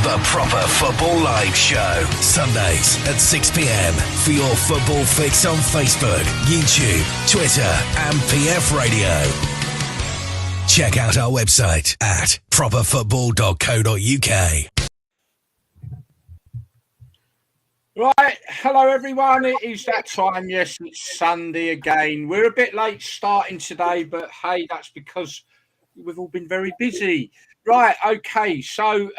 The Proper Football Live Show. Sundays at 6 p.m. for your football fix on Facebook, YouTube, Twitter and PF Radio. Check out our website at properfootball.co.uk. Right, hello everyone. It is that time. Yes, it's Sunday again. We're a bit late starting today, but hey, that's because we've all been very busy. Right, okay, so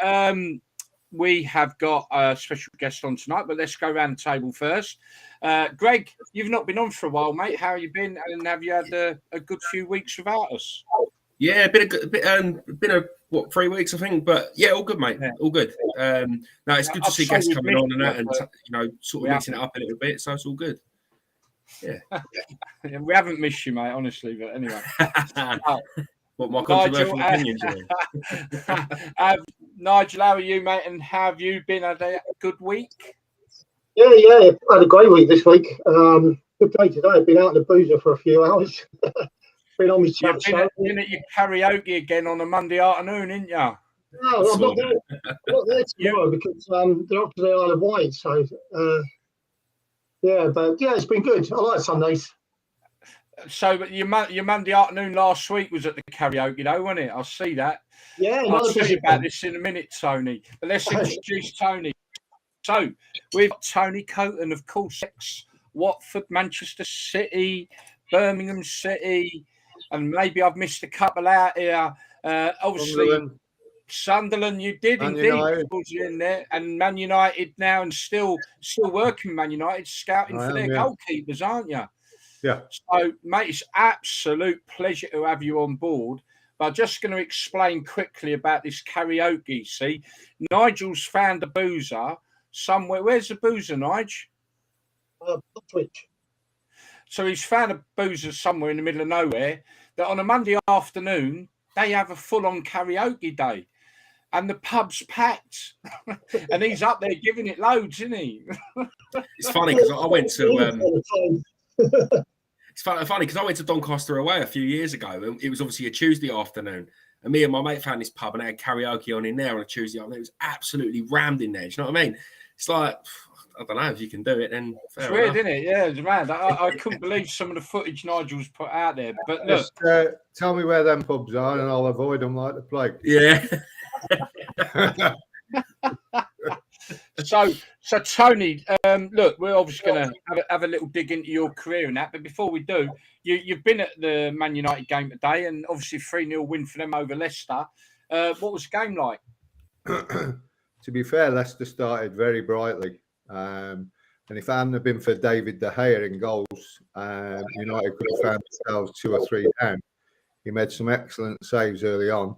we have got a special guest on tonight, but let's go around the table first. Greg, you've not been on for a while, mate. How have you been? And have you had a good few weeks without us? Yeah, been a 3 weeks, I think, but yeah, all good, mate. Yeah. All good. No, it's good to see guests coming on and that, and sort of mixing it up a little bit. So it's all good. Yeah, we haven't missed you, mate. Honestly, but anyway. What my controversial opinions are. Nigel, how are you, mate? And have you been had a good week? Yeah, I had a great week this week. Good day today. I've been out in the boozer for a few hours. Been on my chat show. You've been at your karaoke again on a Monday afternoon, ain't you? No, I'm not there. I'm not there tomorrow because they're up to the Isle of Wight. So, it's been good. I like Sundays. So, but your Monday afternoon last week was at the karaoke, though, wasn't it? I'll see that. Yeah, I'll tell you about this in a minute, Tony. But let's introduce Tony. So, we've got Tony Coton, of course, Watford, Manchester City, Birmingham City, and maybe I've missed a couple out here. Obviously, Sunderland, you did Man indeed. United. You in there, and Man United now, and still working Man United, scouting for their goalkeepers, aren't you? Yeah. So, mate, it's absolute pleasure to have you on board. But I'm just going to explain quickly about this karaoke. See, Nigel's found a boozer somewhere. Where's the boozer, Nigel? Twitch. So he's found a boozer somewhere in the middle of nowhere that on a Monday afternoon, they have a full-on karaoke day. And the pub's packed. And he's up there giving it loads, isn't he? It's funny because I went to... It's funny because I went to Doncaster away a few years ago. And it was obviously a Tuesday afternoon. And me and my mate found this pub and they had karaoke on in there on a Tuesday afternoon. It was absolutely rammed in there. Do you know what I mean? It's like... I don't know if you can do it. Then it's weird, isn't it? Yeah, it's mad. I couldn't believe some of the footage Nigel's put out there. But look, just, tell me where them pubs are, and I'll avoid them like the plague. Yeah. So Tony, look, we're obviously going to have a little dig into your career and that. But before we do, you've been at the Man United game today, and obviously 3-0 win for them over Leicester. What was the game like? To be fair, Leicester started very brightly. And if it hadn't have been for David De Gea in goals, United could have found themselves 2 or 3 down. He made some excellent saves early on.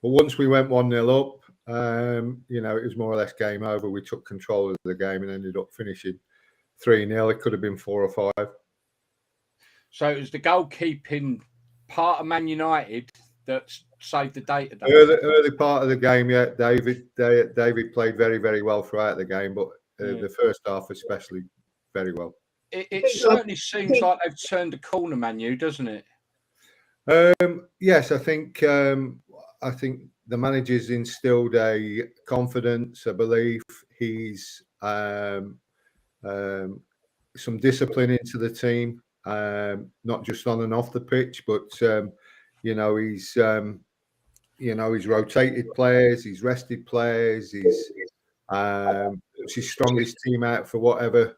But once we went 1-0 up, it was more or less game over. We took control of the game and ended up finishing 3-0. It could have been 4 or 5. So it was the goalkeeping part of Man United that saved the day today. Early part of the game, yeah. David played very, very well throughout the game, but the first half especially very well. It certainly seems like they've turned a corner, Man U, doesn't it? Yes, I think the manager's instilled a confidence, a belief. He's some discipline into the team, not just on and off the pitch, but he's rotated players, he's rested players, he's his strongest team out for whatever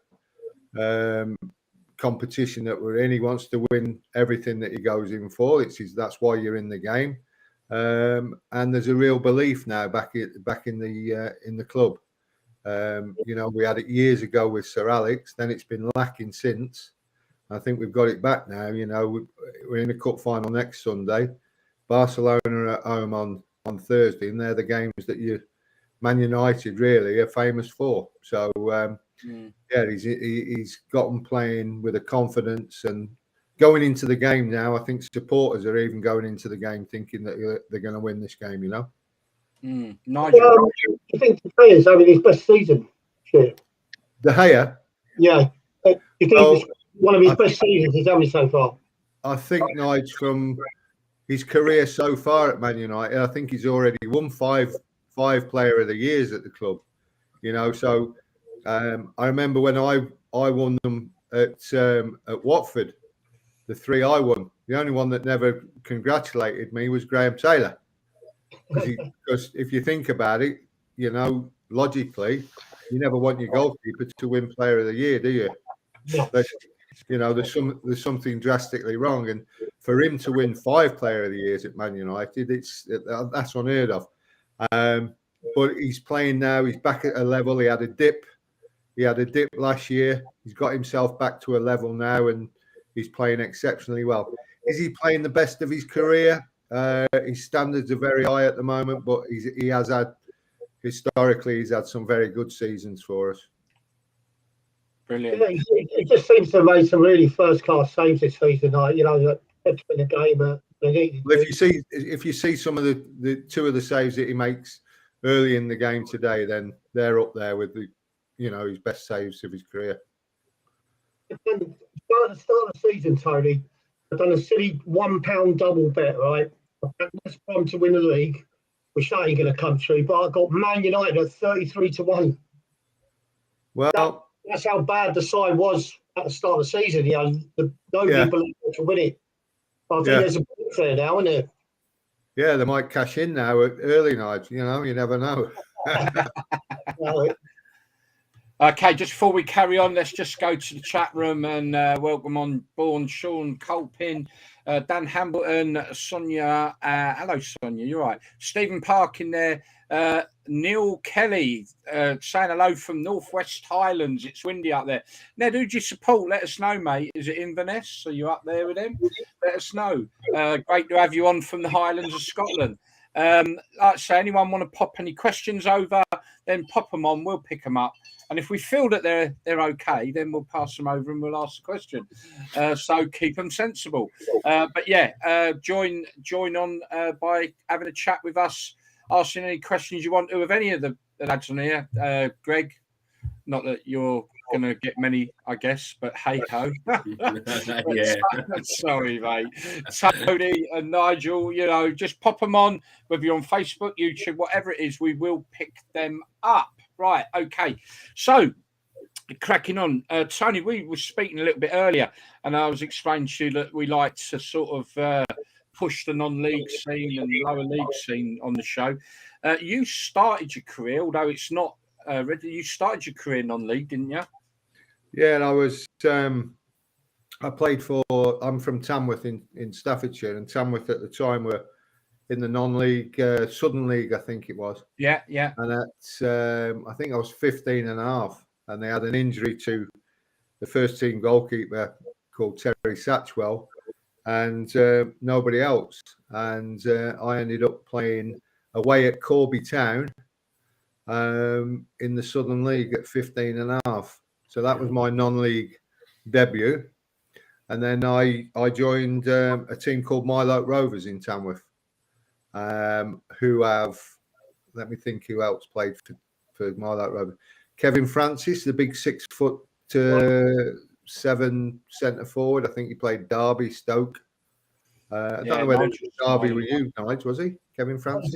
competition that we're in. He wants to win everything that he goes in for. That's why you're in the game, and there's a real belief now back in the club. We had it years ago with Sir Alex. Then it's been lacking since. I think we've got it back now. We're in a cup final next Sunday. Barcelona are at home on Thursday, and they're the games that Man United really are famous for. So he's got them playing with a confidence and going into the game now. I think supporters are even going into the game thinking that they're going to win this game. Nigel, you think De Gea's having his best season? Sure. De Gea? Yeah. You think it's one of his best seasons he's having so far? I think Nigel, from his career so far at Man United, I think he's already won five 5 player of the years at the club. You know, so I remember when I won them at Watford, the 3 I won. The only one that never congratulated me was Graham Taylor, because if you think about it, you know, logically, you never want your goalkeeper to win Player of the Year, do you? But, you know, there's something drastically wrong, and for him to win 5 Player of the Years at Man United, that's unheard of. But he's playing now. He's back at a level. He had a dip last year. He's got himself back to a level now, and he's playing exceptionally well. Is he playing the best of his career? His standards are very high at the moment, but historically he's had some very good seasons for us. Brilliant. Yeah, he just seems to have made some really first-class saves this season. You know, that in the game. Well, if you see some of the 2 of the saves that he makes early in the game today, then they're up there with his best saves of his career. At the start of the season, Tony, I've done a silly £1 double bet, right? I bet West Brom to win the league, which ain't going to come true, but I got Man United at 33-1. Well, that's how bad the side was at the start of the season. You know, nobody believed they could win it. But I think there's a bit there now, isn't there? Yeah, they might cash in now at early night. You know, you never know. Okay, just before we carry on, let's just go to the chat room and welcome on board Sean Colpin, Dan Hambleton, Sonia. Hello, Sonia. You're right. Stephen Park in there. Neil Kelly saying hello from Northwest Highlands. It's windy up there. Ned, who do you support? Let us know, mate. Is it Inverness? Are you up there with him? Let us know. Great to have you on from the Highlands of Scotland. Like I say, anyone want to pop any questions over, then pop them on. We'll pick them up. And if we feel that they're okay, then we'll pass them over and we'll ask the question. So keep them sensible. But yeah, join on by having a chat with us, asking any questions you want to of any of the lads on here. Greg, not that you're going to get many, I guess, but hey ho. Yeah. Sorry, mate. Tony and Nigel, you know, just pop them on, whether you're on Facebook, YouTube, whatever it is, we will pick them up. Right, okay. So, cracking on. Tony, we were speaking a little bit earlier, and I was explaining to you that we like to sort of push the non-league scene and lower league scene on the show. You started your career, although it's not ready, you started your career non-league, didn't you? Yeah, and I was I played for, I'm from Tamworth in Staffordshire, and Tamworth at the time were in the non-league, Southern League, I think it was. Yeah. And I think I was 15 and a half, and they had an injury to the first team goalkeeper called Terry Satchwell, and nobody else. And I ended up playing away at Corby Town in the Southern League at 15 and a half. So that was my non-league debut. And then I joined a team called Milo Rovers in Tamworth, who have, let me think who else played for Milo Rovers. Kevin Francis, the big 6'7" centre forward. I think he played Derby, Stoke. I don't know whether it was Derby with you, Nigel, was he? Kevin Francis?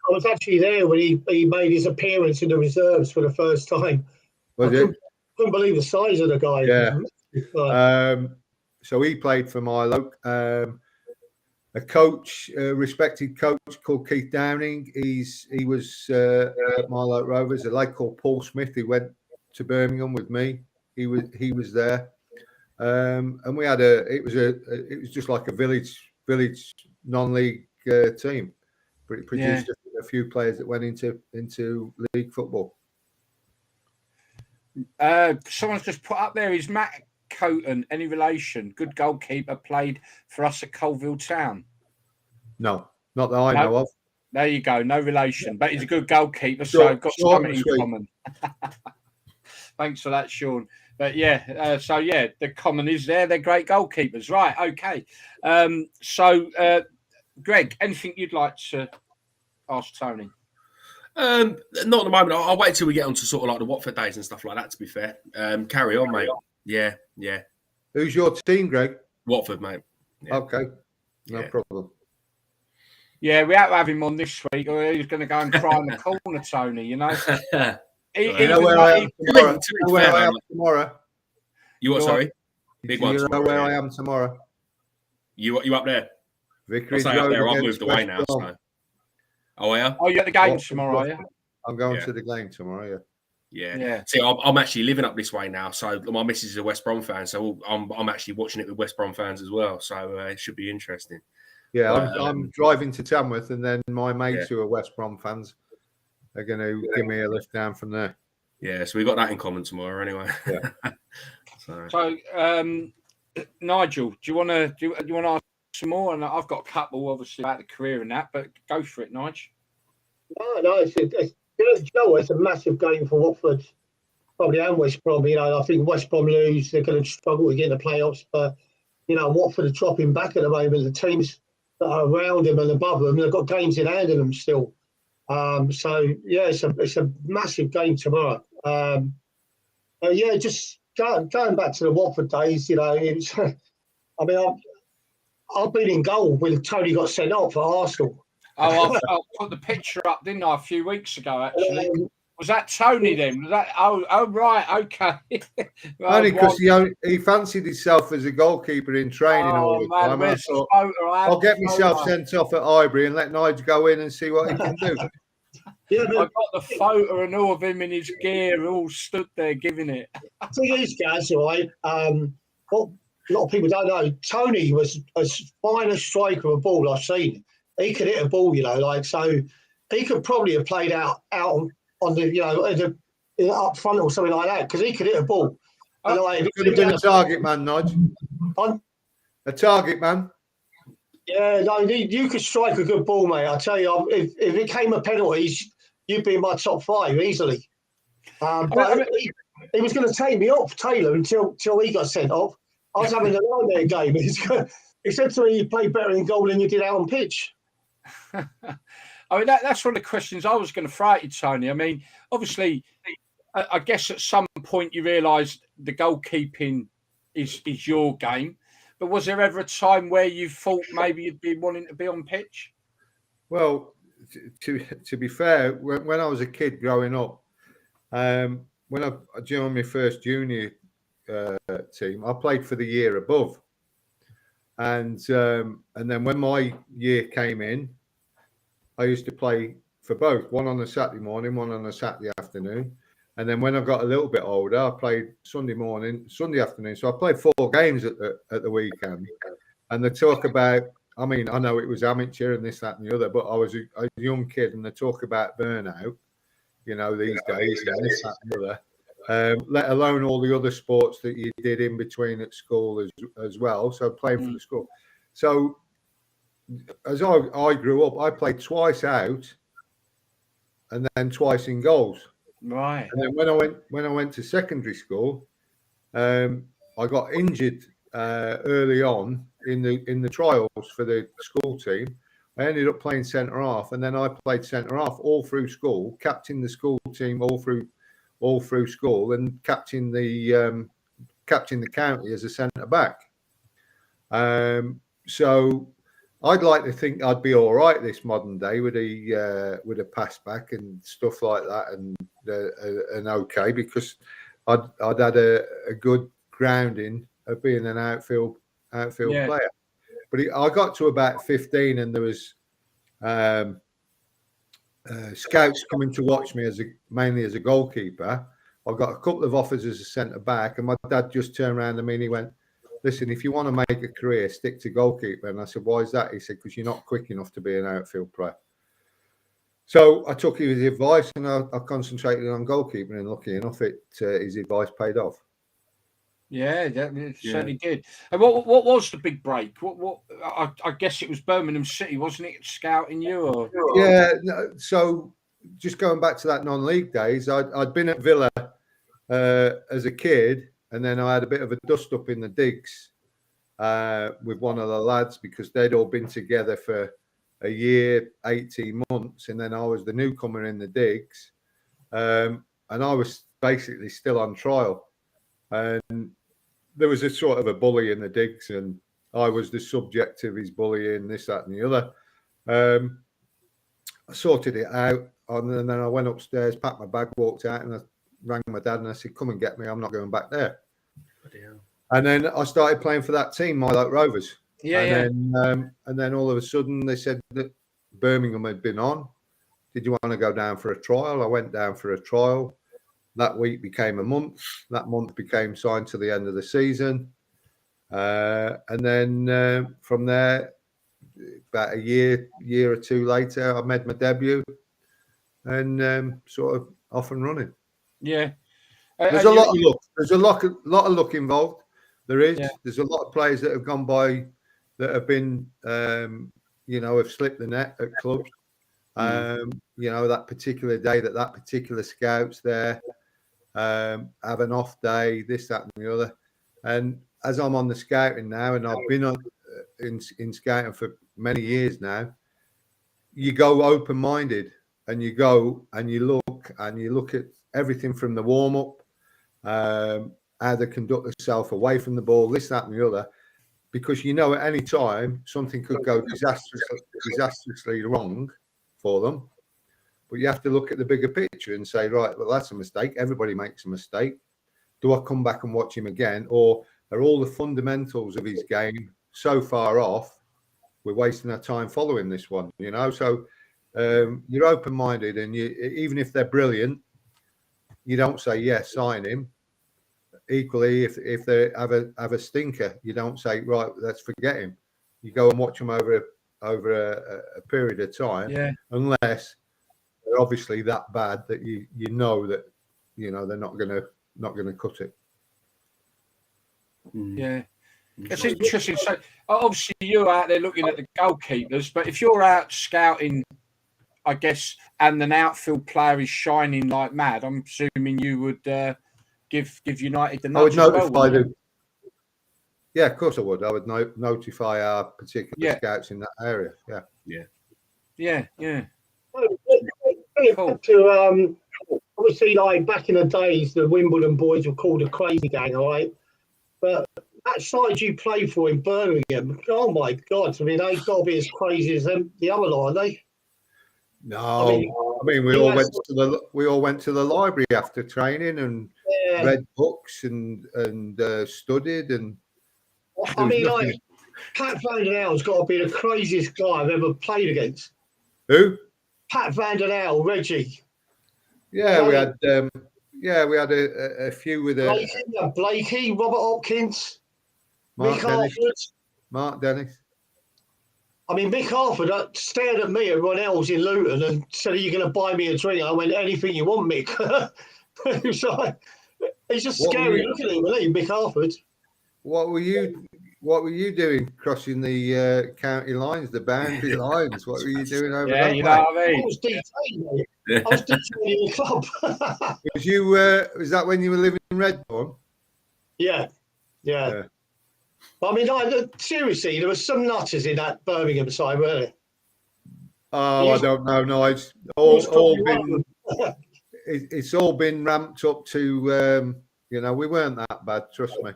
I was actually there when he made his appearance in the reserves for the first time. Couldn't believe the size of the guy. Yeah. So he played for Milo. A coach, a respected coach called Keith Downing. He was at Milo Rovers. A lad called Paul Smith, who went to Birmingham with me. He was there, and we had it was just like a village non-league team, but it produced a few players that went into league football. Someone's just put up there, is Matt Coton any relation? Good goalkeeper, played for us at Colville Town. No, not that I know of. There you go, no relation, but he's a good goalkeeper, so I've got something in common. Thanks for that, Sean. But yeah, so yeah, the common is there. They're great goalkeepers, right? Okay. So, Greg, anything you'd like to ask Tony? Not at the moment. I'll wait till we get onto sort of like the Watford days and stuff like that, to be fair. Carry on, mate. Yeah. Who's your team, Greg? Watford, mate. Yeah. Okay. No problem. Yeah, we had to have him on this week, or he's going to go and cry in the corner, Tony. You know. You know where I am tomorrow. You know where I am tomorrow. You what? Sorry, big one. You know where I am tomorrow. You up there? Vicarage I'll say up Road there. I've against moved away West now. Brom. So. Oh yeah. Oh, you're at the game tomorrow, are you? I'm going to the game tomorrow. Yeah. See, I'm actually living up this way now, so my missus is a West Brom fan, so I'm actually watching it with West Brom fans as well. So it should be interesting. Yeah, I'm driving to Tamworth, and then my mates who are West Brom fans are going to give me a lift down from there. Yeah, so we've got that in common tomorrow, anyway. Yeah. So, Nigel, do you want to ask some more? And I've got a couple, obviously, about the career and that, but go for it, Nigel. No, it's a massive game for Watford, probably, and West Brom. You know, I think West Brom lose, they're going to struggle to get in the playoffs. But you know, Watford are dropping back at the moment. The teams that are around them and above them, they've got games in hand of them still. So yeah, it's a massive game tomorrow. Just going back to the Watford days, you know, it's. I mean, I've been in goal when Tony got sent off at Arsenal. Oh, I put the picture up, didn't I, a few weeks ago, actually. Was that Tony then? Was that? Oh, right, okay. Only because he fancied himself as a goalkeeper in training all the time. I thought, I'll get myself sent off at Highbury and let Nigel go in and see what he can do. I got the photo and all of him in his gear, all stood there giving it. The thing is, guys, right? What a lot of people don't know, Tony was as fine a striker of a ball I've seen. He could hit a ball, you know, like, so he could probably have played out on the, you know, up front or something like that, because he could hit a ball. He could have been a target man, Nigel. A target man. Yeah, no, you could strike a good ball, mate. I tell you, if it came a penalty, you'd be in my top 5 easily. But he was going to take me off, Taylor, until he got sent off. I was having a nightmare game. He said to me, you play better in goal than you did out on pitch. I mean, that's one of the questions I was going to throw at you, Tony. I mean, obviously, I guess at some point you realised the goalkeeping is your game. But was there ever a time where you thought maybe you'd be wanting to be on pitch? Well, to be fair, when I was a kid growing up, when I joined my first junior team, I played for the year above. And then when my year came in, I used to play for both, one on a Saturday morning, one on a Saturday afternoon. And then when I got a little bit older, I played Sunday morning, Sunday afternoon. So I played 4 games at the weekend. And they talk about, I mean, I know it was amateur and this, that, and the other, but I was a young kid, and they talk about burnout, you know, these days, and this, that, and the other. Let alone all the other sports that you did in between at school as well. So playing for the school. So as I grew up, I played twice out and then twice in goals. Right. And then when I went to secondary school, I got injured early on in the trials for the school team. I ended up playing centre half, and then I played centre half all through school, captained the school team all through school, and captained the county as a centre back. So I'd like to think I'd be all right this modern day with a pass back and stuff like that, and okay, because I'd had a good grounding of being an outfield player. But I got to about 15, and there was scouts coming to watch me mainly as a goalkeeper. I got a couple of offers as a centre back, and my dad just turned around to me and he went, "Listen, if you want to make a career, stick to goalkeeper." And I said, "Why is that?" He said, "Because you're not quick enough to be an outfield player." So I took his advice, and I concentrated on goalkeeping, and lucky enough, his advice paid off. Yeah, it certainly did. And what was the big break? What I guess it was Birmingham City, wasn't it, scouting you? Or? Yeah. So just going back to that non-league days, I'd been at Villa as a kid, and then I had a bit of a dust up in the digs with one of the lads, because they'd all been together for a year, 18 months, and then I was the newcomer in the digs, and I was basically still on trial. And there was a sort of a bully in the digs, and I was the subject of his bullying, this, that, and the other. I sorted it out, and then I went upstairs, packed my bag, walked out, and I rang my dad and I said, "Come and get me. I'm not going back there." And then I started playing for that team, My Light Rovers. And then all of a sudden they said that Birmingham had been on. Did you want to go down for a trial? I went down for a trial. That week became a month. That month became signed to the end of the season. And then from there, about a year or two later, I made my debut and sort of off and running. Yeah. There's a lot of luck. There's a lot of luck involved. There is. Yeah. There's a lot of players that have gone by that have been, have slipped the net at clubs. That particular day that particular scout's there, have an off day, this, that, and the other. And as I'm on the scouting now, and I've been in scouting for many years now, you go open-minded and you go and you look at everything from the warm-up, how they conduct themselves away from the ball, this, that, and the other, because at any time something could go disastrously wrong for them. But you have to look at the bigger picture and say, right, well, that's a mistake. Everybody makes a mistake. Do I come back and watch him again? Or are all the fundamentals of his game so far off, we're wasting our time following this one, So you're open-minded, and even if they're brilliant, you don't say, yes, sign him. Equally, if they have a stinker, you don't say, right, let's forget him. You go and watch them over a period of time, unless they're obviously that bad that you know that they're not gonna cut it. Yeah, it's interesting. So obviously you're out there looking at the goalkeepers, but if you're out scouting, I guess, and an outfield player is shining like mad, I'm assuming you would give United the nudge. I would notify them. Yeah, of course I would. I would notify our particular scouts in that area. Yeah. Cool. To obviously, like back in the days, the Wimbledon boys were called a crazy gang, all right? But that side you play for in Birmingham, oh my God! I mean, they've got to be as crazy as the other lot, are they? No, I mean we all went to the library after training and read books and studied and. I mean, like Pat Van der El's got to be the craziest guy I've ever played against. Who? Pat Van der El, Reggie. Yeah, we had a few with Blakey, Robert Hopkins, Mick Harford. Mark Dennis. I mean, Mick Harford stared at me at Ronell's in Luton and said, "Are you going to buy me a drink?" I went, "Anything you want, Mick." He's just scary looking at him, isn't he, Mick Harford? What were you doing crossing the county lines, the boundary lines? What were you doing over there? You know what I mean? I was detaining, mate. I was detaining in the club. Was that when you were living in Redbourne? Yeah. But I mean, seriously, there were some nutters in that Birmingham side, weren't there? Oh, I don't know. No, it's all been ramped up to. We weren't that bad. Trust me.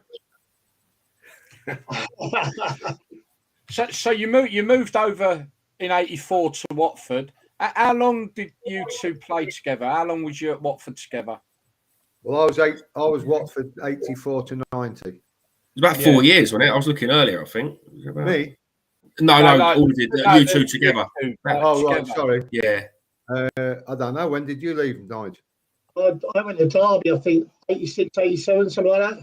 So you moved over in '84 to Watford. How long did you two play together? How long was you at Watford together? Well, I was Watford '84 to '90. It was about 4 years, wasn't it? I was looking earlier, I think. Me? No, all of it. You two together. Right, sorry. Yeah. I don't know. When did you leave, Nigel? I went to Derby, I think, 86, 87, something like that.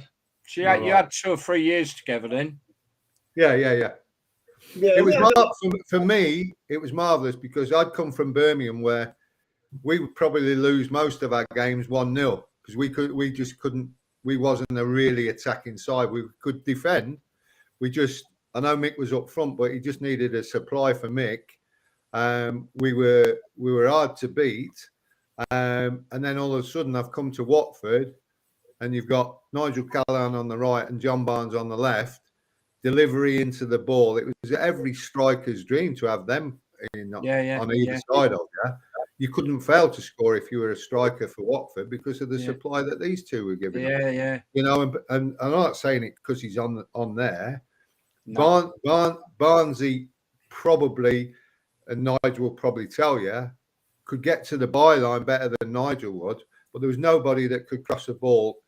So you had 2 or 3 years together then? Yeah. It was for me. It was marvellous because I'd come from Birmingham where we would probably lose most of our games 1-0 because we just couldn't. We wasn't a really attacking side. We could defend. I know Mick was up front, but he just needed a supply for Mick. We were hard to beat, and then all of a sudden I've come to Watford. And you've got Nigel Callaghan on the right and John Barnes on the left, delivery into the ball. It was every striker's dream to have them on either side of you. You couldn't fail to score if you were a striker for Watford because of the supply that these two were giving. Yeah. And I'm not saying it because he's on there. No. Barnesy probably and Nigel will probably tell you, could get to the byline better than Nigel would, but there was nobody that could cross a ball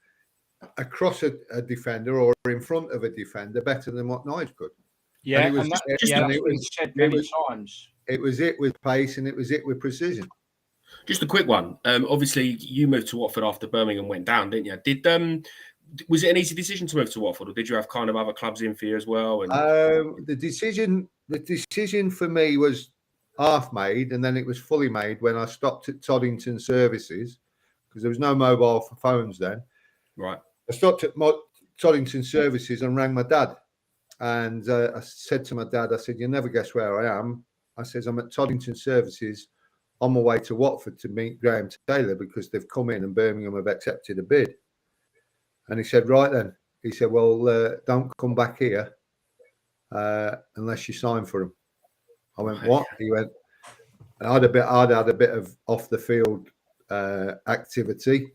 across a defender or in front of a defender better than what Nigel could. Yeah, and it was that's been said many times. It was it with pace and it was it with precision. Just a quick one. Obviously, you moved to Watford after Birmingham went down, didn't you? Was it an easy decision to move to Watford, or did you have kind of other clubs in for you as well? And the decision for me was half made, and then it was fully made when I stopped at Toddington Services, because there was no mobile phones then. Right. I stopped at Toddington Services and rang my dad, and I said to my dad, I said, "You'll never guess where I am." I says, "I'm at Toddington Services on my way to Watford to meet Graham Taylor because they've come in and Birmingham have accepted a bid." And he said, "Right then." He said, "Well, don't come back here unless you sign for him." I went, "What?" He went, I'd had a bit of off the field activity,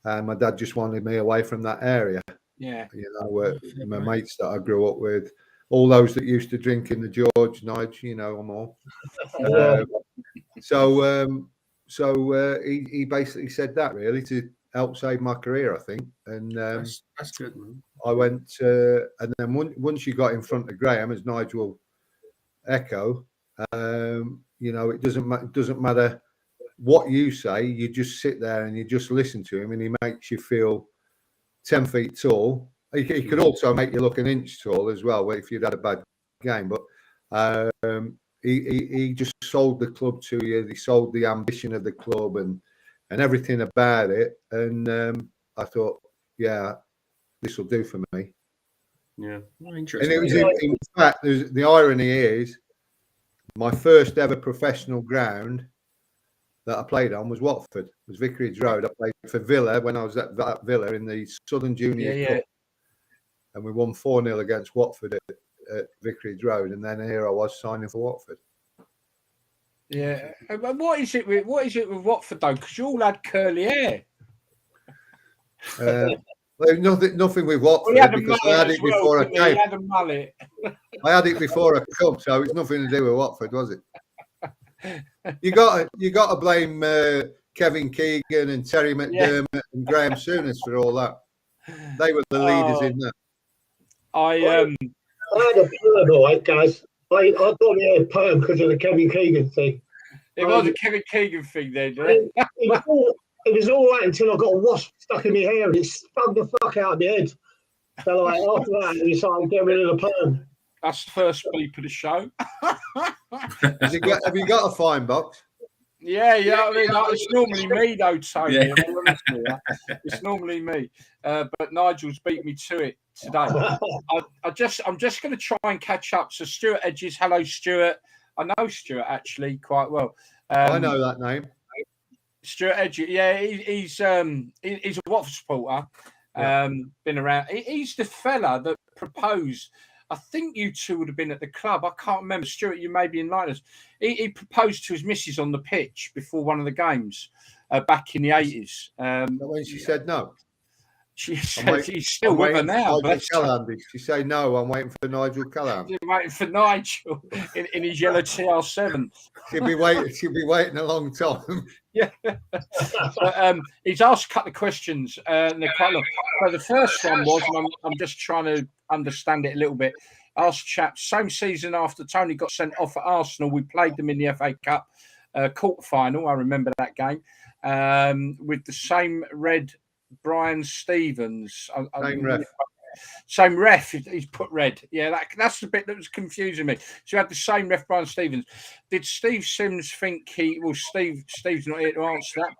and my dad just wanted me away from that area. Yeah, My mates that I grew up with, all those that used to drink in the George, Nigel, them all. So he basically said that really to help save my career, I think. And that's good, man. I went, and then once you got in front of Graham, as Nigel will echo, it doesn't matter what you say. You just sit there and you just listen to him, and he makes you feel 10 feet tall. He could also make you look an inch tall as well if you'd had a bad game. But he just sold the club to you. He sold the ambition of the club and everything about it. And I thought, yeah, this will do for me. Yeah, interesting. And it was in fact, the irony is, my first ever professional ground that I played on was Watford. It was Vicarage Road. I played for Villa when I was at Villa in the Southern Junior Cup, and we won 4-0 against Watford at Vicarage Road. And then here I was signing for Watford. Yeah, but what is it with Watford though? Because you all had curly hair. Well, nothing with Watford because I had it before I came. He had a mullet. I had it before I come, so it's nothing to do with Watford, was it? You got to blame Kevin Keegan and Terry McDermott and Graham Souness for all that. They were the leaders in that. I had a perm, all right, guys. I got a perm because of the Kevin Keegan thing. It was a Kevin Keegan thing then. It was all right until I got a wasp stuck in my hair and it stung the fuck out of my head. So like after that, I decided to get rid of the perm. That's the first bleep of the show. Have you got a fine box? Yeah. I mean, it's normally me though, Tony. Yeah. It's normally me, but Nigel's beat me to it today. I'm just going to try and catch up. So Stuart Edges, hello Stuart. I know Stuart actually quite well. I know that name. Stuart Edges, yeah, he's a Watford supporter. Been around. He's the fella that proposed. I think you two would have been at the club. I can't remember. Stuart, you may be enlightened us. He proposed to his missus on the pitch before one of the games back in the 80s. When she said no. She said he's still with her now. Did she say no? I'm waiting for Nigel Callaghan. You're waiting for Nigel in his yellow TR7. She'll be waiting a long time. Yeah. But, he's asked a couple of questions, and they're quite long. So the first one was, and I'm just trying to understand it a little bit. Asked chap, same season after Tony got sent off at Arsenal, we played them in the FA Cup quarter final. I remember that game with the same red. Brian Stevens, same ref. He's put red. Yeah, that's the bit that was confusing me. So you had the same ref, Brian Stevens. Did Steve Sims think Steve's not here to answer that,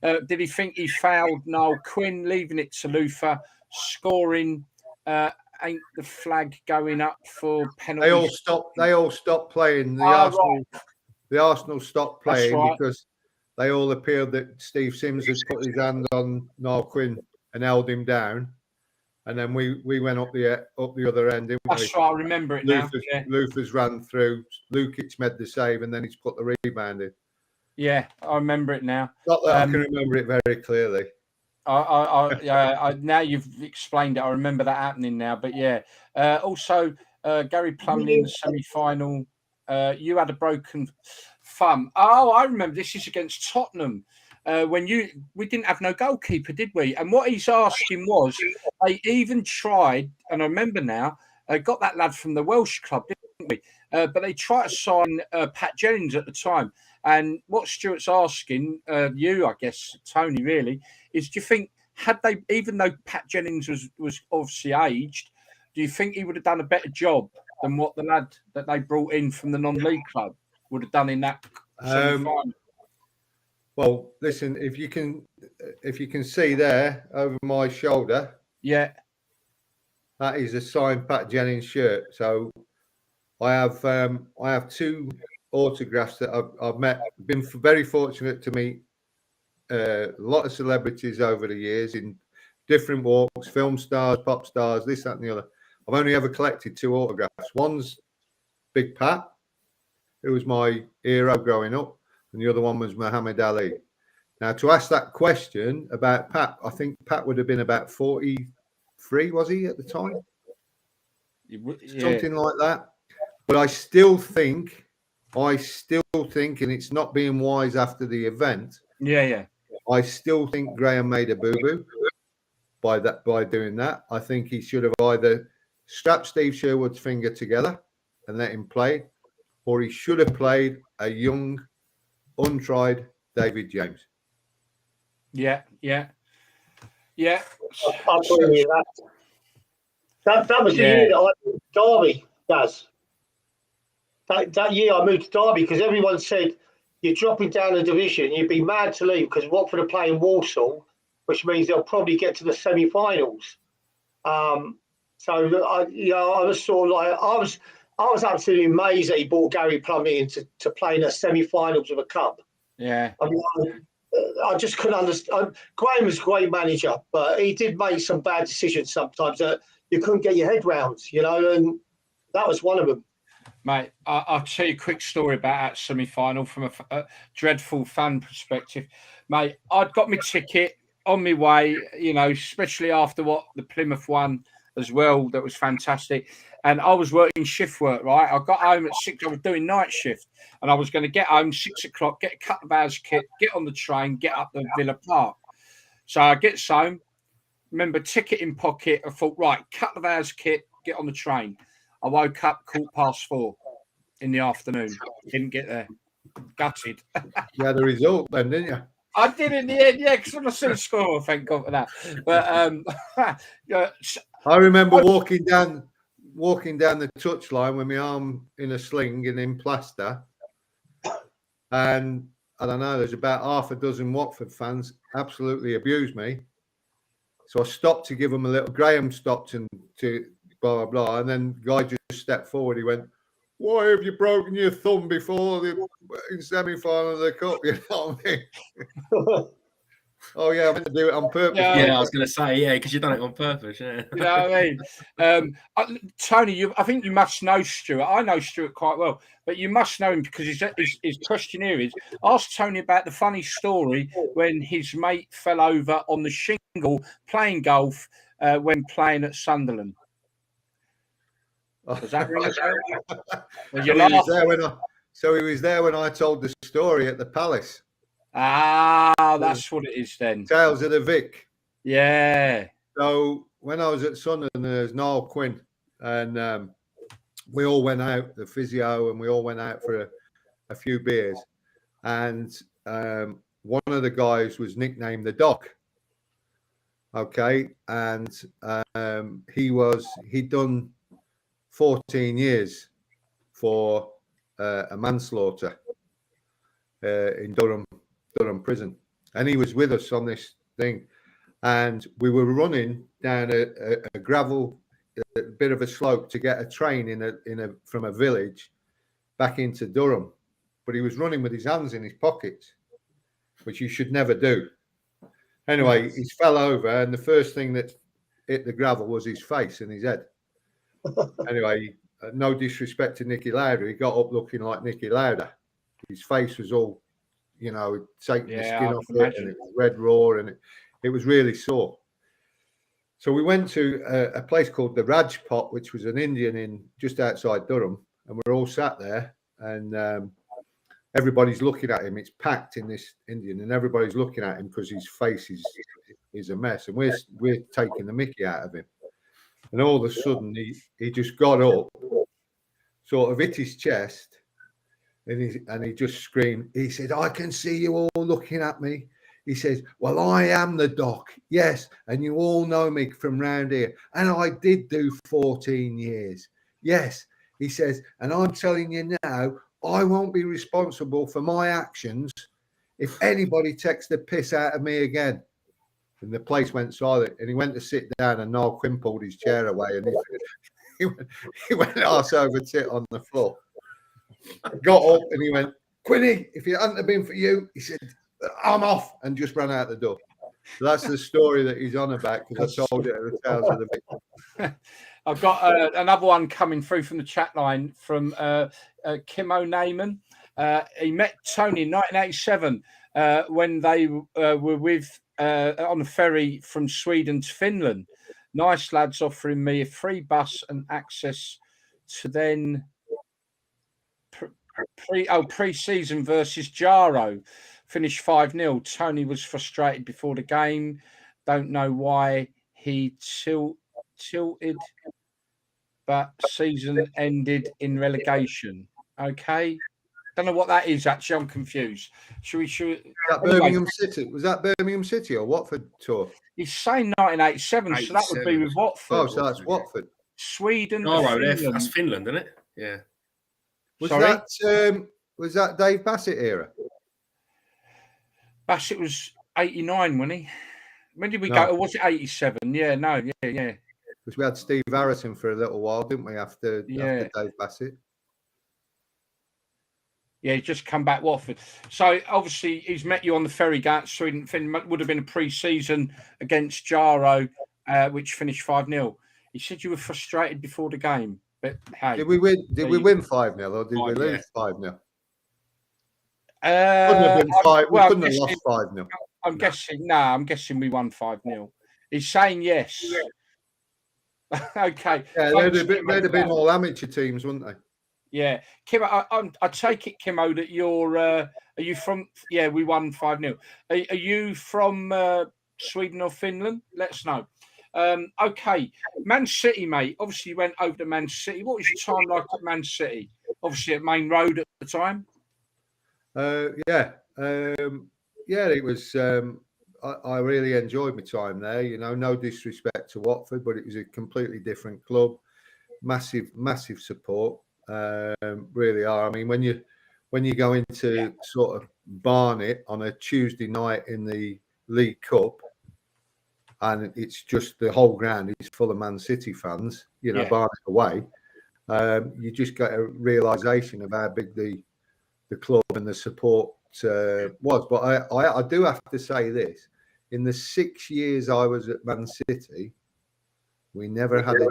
but did he think he fouled Niall Quinn, leaving it to Luther, scoring? Ain't the flag going up for penalties? They all stopped playing. The Arsenal stopped playing because they all appealed that Steve Sims had put his hand on Niall Quinn and held him down, and then we went up the other end. Didn't we? That's right. I remember it now. Luther's ran through. Lukic made the save, and then he's put the rebound in. Yeah, I remember it now. Not that I can remember it very clearly. Now you've explained it. I remember that happening now. But yeah, also Gary Plumley in the semi-final. you had a broken thumb. Oh, I remember. This is against Tottenham. When we didn't have no goalkeeper, did we? And what he's asking was, they even tried, and I remember now, got that lad from the Welsh club, didn't we? But they tried to sign Pat Jennings at the time. And what Stuart's asking you, I guess, Tony, really, is do you think, had they, even though Pat Jennings was obviously aged, do you think he would have done a better job than what the lad that they brought in from the non-league club would have done in that semi-final? Well, listen, if you can see there over my shoulder, yeah, that is a signed Pat Jennings shirt. So I have two autographs that I've met. Been very fortunate to meet a lot of celebrities over the years in different walks, film stars, pop stars, this, that, and the other. I've only ever collected two autographs. One's Big Pat, who was my hero growing up, and the other one was Muhammad Ali. Now, to ask that question about Pat, I think Pat would have been about 43, was he, at the time? Yeah. Something like that. But I still think, and it's not being wise after the event. Yeah. I still think Graham made a boo-boo by doing that. I think he should have either strapped Steve Sherwood's finger together and let him play, or he should have played a young, untried David James. Yeah. I agree with that. That was the year that I moved to Derby, Daz. That year I moved to Derby because everyone said, you're dropping down a division, you'd be mad to leave because Watford are playing Walsall, which means they'll probably get to the semi-finals. So I was sort of like, I was absolutely amazed that he brought Gary Plumlee in to play in the semi-finals of a cup. Yeah. I mean, I just couldn't understand. Graham was a great manager, but he did make some bad decisions sometimes that you couldn't get your head round, and that was one of them. Mate, I'll tell you a quick story about that semi-final from a dreadful fan perspective. Mate, I'd got my ticket on my way, especially after what the Plymouth won as well. That was fantastic. And I was working shift work, right? I got home at 6. I was doing night shift. And I was going to get home 6 o'clock, get a couple of hours kit, get on the train, get up to Villa Park. So I get home, remember, ticket in pocket. I thought, right, couple of hours kit, get on the train. I woke up 4:15 in the afternoon. Didn't get there. Gutted. You had the result then, didn't you? I did in the end, yeah, because I saw the score, thank God for that. But I remember walking down the touchline with my arm in a sling and in plaster. And I don't know, there's about half a dozen Watford fans absolutely abused me. So I stopped to give them a little. Graham stopped and to blah, blah, blah. And then the guy just stepped forward. He went, why have you broken your thumb before the semi-final of the cup? You know what I mean? Oh, yeah, I meant to do it on purpose. Yeah, I was going to say, yeah, because you've done it on purpose, yeah. You know what I mean? Tony, I think you must know Stuart. I know Stuart quite well, but you must know him because his question here is, ask Tony about the funny story when his mate fell over on the shingle playing golf when playing at Sunderland. Does that ring a bell? So he was there when I told the story at the Palace. Ah, that's what it is then. Tales of the Vic. Yeah. So when I was at Sunderland, there's Niall Quinn, and we all went out, the physio, and we all went out for a few beers. And one of the guys was nicknamed the Doc. Okay, and he'd done 14 years for a manslaughter in Durham prison, and he was with us on this thing, and we were running down a gravel, a bit of a slope to get a train from a village back into Durham, but he was running with his hands in his pockets, which you should never do. Anyway, he fell over, and the first thing that hit the gravel was his face and his head. Anyway, no disrespect to Nicky Lauder, he got up looking like Nicky Lauder. His face was all, taking the skin off it, and it was red raw, and it was really sore. So we went to a place called the Rajpot, which was an Indian in just outside Durham, and we were all sat there, and everybody's looking at him. It's packed in this Indian, and everybody's looking at him because his face is a mess, and we're taking the mickey out of him. And all of a sudden, he just got up, sort of hit his chest, and he just screamed. He said, "I can see you all looking at me." He says, "Well, I am the doc, yes, and you all know me from round here, and I did do 14 years, yes." He says, "And I'm telling you now, I won't be responsible for my actions if anybody takes the piss out of me again." And the place went silent, and he went to sit down, and Noel Quinn pulled his chair away, and he went arse over tit on the floor. Got up, and he went, "Quinny, if it hadn't have been for you," he said, "I'm off," and just ran out the door. So that's the story that he's on about, because I told it at the Tales of the Victim. I've got another one coming through from the chat line from Kim O'Neiman. He met Tony in 1987 when they were with on a ferry from Sweden to Finland. Nice lads offering me a free bus and access to then pre-season versus Jaro. Finished 5-0. Tony was frustrated before the game. Don't know why he tilted, but season ended in relegation. Okay. Don't know what that is, actually. I'm confused. Should Birmingham City? Was that Birmingham City or Watford tour? He's saying 1987, so that would be with Watford. Oh, so that's Watford. Sweden. Finland. That's Finland, isn't it? Yeah. Was that Dave Bassett era? Bassett was 89, wasn't he? When did we go? Or was it 87? Yeah, no, yeah. Because we had Steve Harrison for a little while, didn't we, after Dave Bassett? Yeah, he's just come back Watford. So obviously he's met you on the ferry going to Sweden. Finland would have been a pre-season against Jaro, which finished 5-0. He said you were frustrated before the game, but hey, did we win? Did we win 5-0 or did we lose 5-0? Couldn't have been 5. We couldn't have lost 5-0. I'm guessing we won 5-0. He's saying yes. Okay. Yeah, they'd have been all amateur teams, wouldn't they? Yeah, Kim, I take it, Kimo, that you're. Are you from? Yeah, we won 5-0. Are you from Sweden or Finland? Let us know. Okay, Man City, mate. Obviously, you went over to Man City. What was your time like at Man City? Obviously, at Main Road at the time. It was. I really enjoyed my time there. You know, no disrespect to Watford, but it was a completely different club. Massive support. Really are. I mean, when you go into sort of Barnet on a Tuesday night in the League Cup, and it's just the whole ground is full of Man City fans, you know, Barnet away, you just get a realisation of how big the club and the support was. But I do have to say this: in the 6 years I was at Man City, we never had a gym.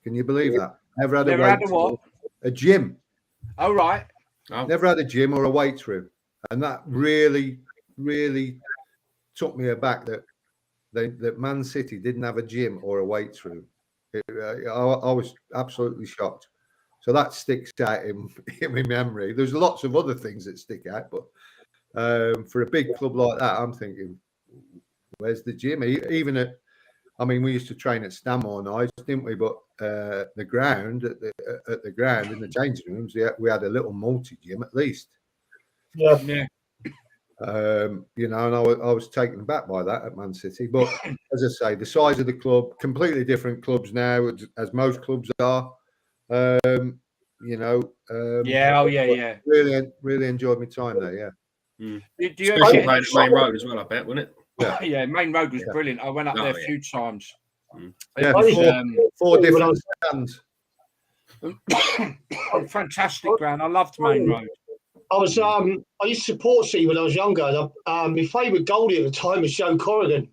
Can you believe that? Never had a gym. Oh, right. Never had a gym or a weights room. And that really, really took me aback that Man City didn't have a gym or a weights room. I was absolutely shocked. So that sticks out in my memory. There's lots of other things that stick out, but for a big club like that, I'm thinking, where's the gym? Even at, I mean, we used to train at Stanmore nights, didn't we? But the ground at the ground in the changing rooms, we had a little multi-gym at least. Yeah. You know, and I was taken aback by that at Man City. But as I say, the size of the club, completely different clubs now, as most clubs are. You know. Really enjoyed my time there. Yeah. Do you especially playing at Main Road as well? I bet, wouldn't it? Yeah, Main Road was brilliant. I went up there a few times. Yeah, four different stands. Fantastic ground. I loved Main Road. I used to support City when I was younger. My favourite goalie at the time was Joe Corrigan.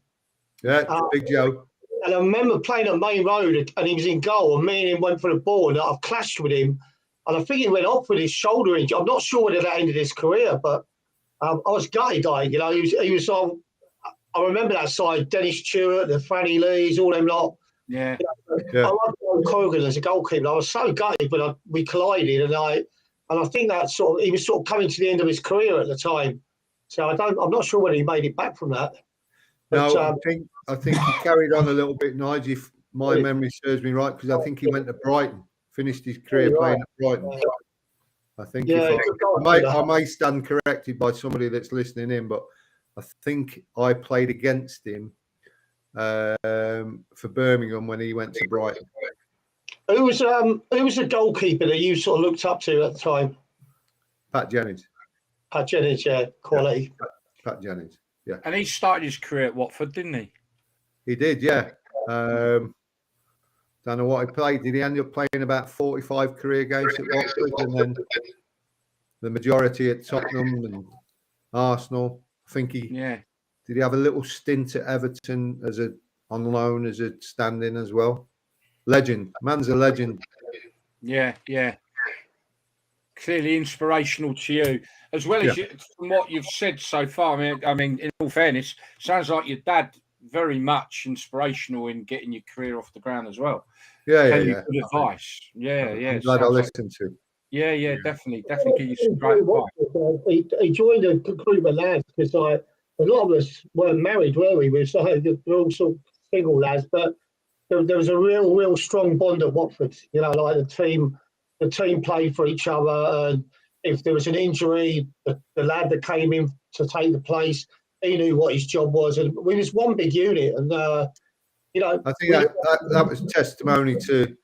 Yeah, Big Joe. And I remember playing at Main Road, and he was in goal, and me and him went for the ball, and I've clashed with him, and I think he went off with his shoulder injury. I'm not sure whether that ended his career, but I was gutted. You know, he was. I remember that side: Dennis Stewart, the Franny Lees, all them lot. Yeah. I loved Joe Corrigan as a goalkeeper. I was so gutted, but we collided, and And I think that he was sort of coming to the end of his career at the time. So I'm not sure whether he made it back from that. But, no, I think he carried on a little bit, Nigel, if my memory serves me right, because I think he went to Brighton, finished his career playing at Brighton. I think I may stand corrected by somebody that's listening in, but I think I played against him for Birmingham when he went to Brighton. Who was the goalkeeper that you sort of looked up to at the time? Pat Jennings. Pat Jennings, yeah, quality. Yeah, Pat Jennings, yeah. And he started his career at Watford, didn't he? He did, yeah. Don't know what he played. Did he end up playing about 45 career games at Watford, and then the majority at Tottenham and Arsenal? I think did he have a little stint at Everton on loan as a stand-in as well? Legend, man's a legend. Yeah. Clearly inspirational to you, as well as from what you've said so far. I mean, in all fairness, sounds like your dad very much inspirational in getting your career off the ground as well. Yeah. Good advice. I'm glad I listened to. Yeah, definitely give you some great advice. He joined a group of lads because a lot of us weren't married, were we? We're all sort of single lads, but there was a real strong bond at Watford. You know, like the team played for each other, and if there was an injury, the lad that came in to take the place, he knew what his job was, and we was one big unit. And I think that was testimony to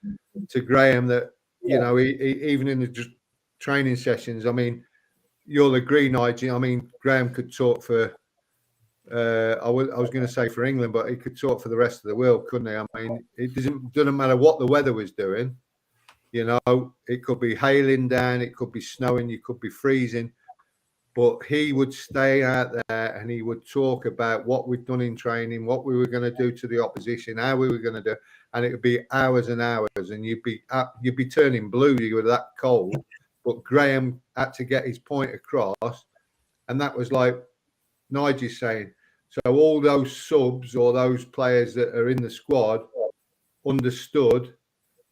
Graham that he, even in the training sessions. I mean, you'll agree, Nigel. I mean, Graham could talk for. I was going to say for England, but he could talk for the rest of the world, couldn't he? I mean, it doesn't matter what the weather was doing. You know, it could be hailing down, it could be snowing, you could be freezing, but he would stay out there and he would talk about what we'd done in training, what we were going to do to the opposition, how we were going to do, and it would be hours and hours, and you'd be turning blue. You were that cold, but Graham had to get his point across, and that was like Nigel's saying. So all those subs or those players that are in the squad understood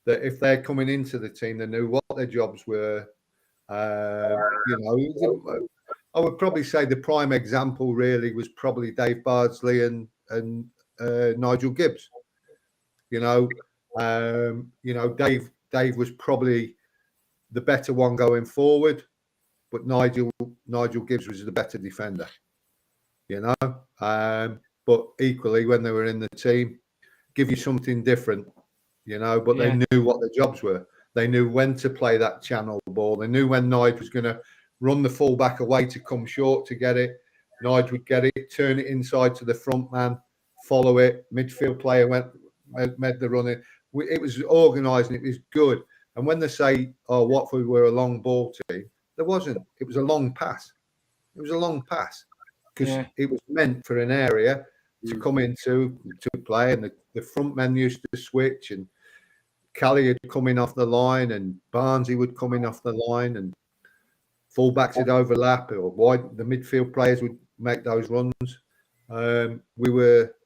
that if they're coming into the team, they knew what their jobs were. I would probably say the prime example really was probably Dave Bardsley and Nigel Gibbs. Dave was probably the better one going forward, but Nigel Gibbs was the better defender. But equally when they were in the team, give you something different. But they knew what their jobs were. They knew when to play that channel ball. They knew when Nigel was going to run the fullback away to come short to get it. Nigel would get it, turn it inside to the front man, follow it. Midfield player made the run in. It was organised and it was good. And when they say, Watford were a long ball team, there wasn't. It was a long pass. It was a long pass because it was meant for an area to come into to play, and the front men used to switch, and Cally had come in off the line, and Barnsley would come in off the line, and fullbacks would overlap, or the midfield players would make those runs.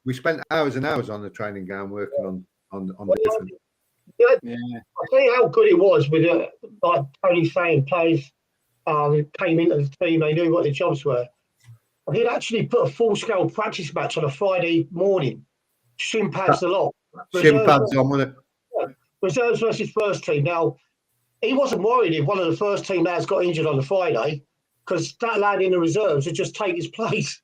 We spent hours and hours on the training ground working on the different. I'll tell you how good it was with like Tony saying, players came into the team, they knew what their jobs were. He'd actually put a full-scale practice match on a Friday morning. Shin pads a lot. Shin pads on, wasn't it? Reserves versus first team. Now, he wasn't worried if one of the first team lads got injured on the Friday, because that lad in the reserves would just take his place.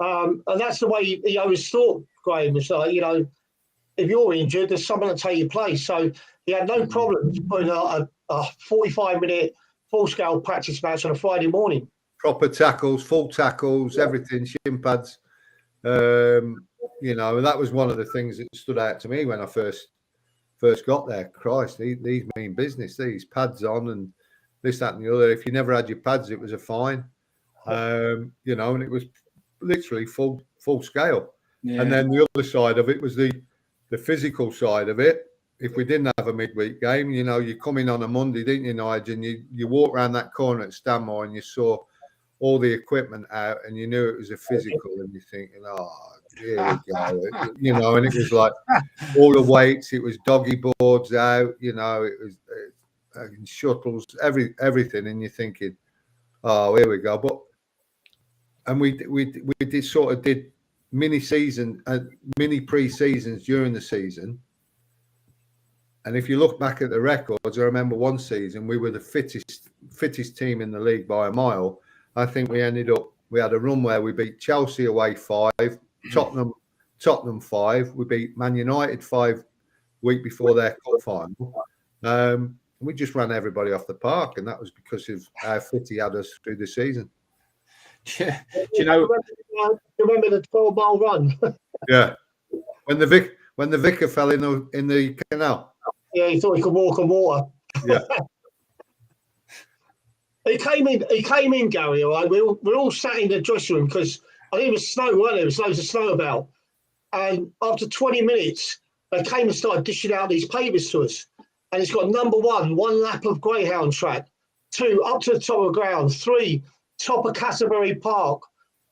And that's the way he always thought, Graham, was like, if you're injured, there's someone to take your place. So he had no problem putting a 45-minute full-scale practice match on a Friday morning. Proper tackles, full tackles, everything, shin pads. And that was one of the things that stood out to me when I first got there. Christ, these mean business, these pads on and this, that, and the other. If you never had your pads, it was a fine. And it was literally full scale. Yeah. And then the other side of it was the physical side of it. If we didn't have a midweek game, you come in on a Monday, didn't you, Nigel? And you walk around that corner at Stanmore and you saw all the equipment out, and you knew it was a physical, and you're thinking, here we go, and it was like all the weights, it was doggy boards out, it was shuttles, everything, and you're thinking, oh, here we go. And we did mini pre-seasons during the season. And if you look back at the records, I remember one season we were the fittest team in the league by a mile. I think we had a run where we beat Chelsea away 5, Tottenham 5. We beat Man United 5 week before their cup final. We just ran everybody off the park, and that was because of how fit he had us through the season. Do you know? Remember the 12-mile run? Yeah, when the vicar fell in the canal. Yeah, he thought he could walk on water. Yeah. He came in, Gary. All right, we're all sat in the dressing room because I think it was snow, weren't there? There was loads of snow about. And after 20 minutes, they came and started dishing out these papers to us. And it's got number 1 lap of Greyhound track, 2 up to the top of the ground, 3 top of Castleberry Park,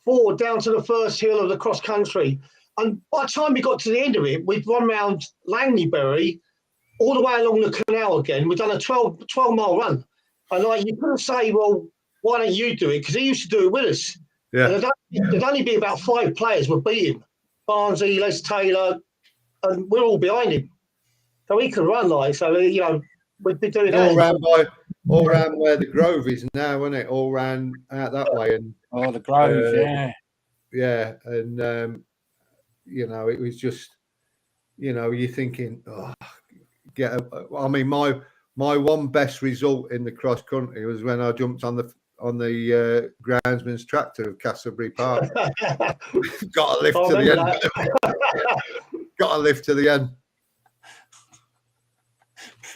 4 down to the first hill of the cross country. And by the time we got to the end of it, we'd run round Langleybury all the way along the canal again. We'd done a 12-mile run. And you couldn't say, well, why don't you do it? Because he used to do it with us. Yeah. And there'd only be about 5 players would beat him. Barnsley, Les Taylor, and we're all behind him. So he could run we'd be doing that. All round where the Grove is now, isn't it? All round out that way. And the Grove, yeah. Yeah, and it was just, you're thinking, my one best result in the cross country was when I jumped on the groundsman's tractor of Castleberry Park. Got a lift to the end. Got a lift to the end.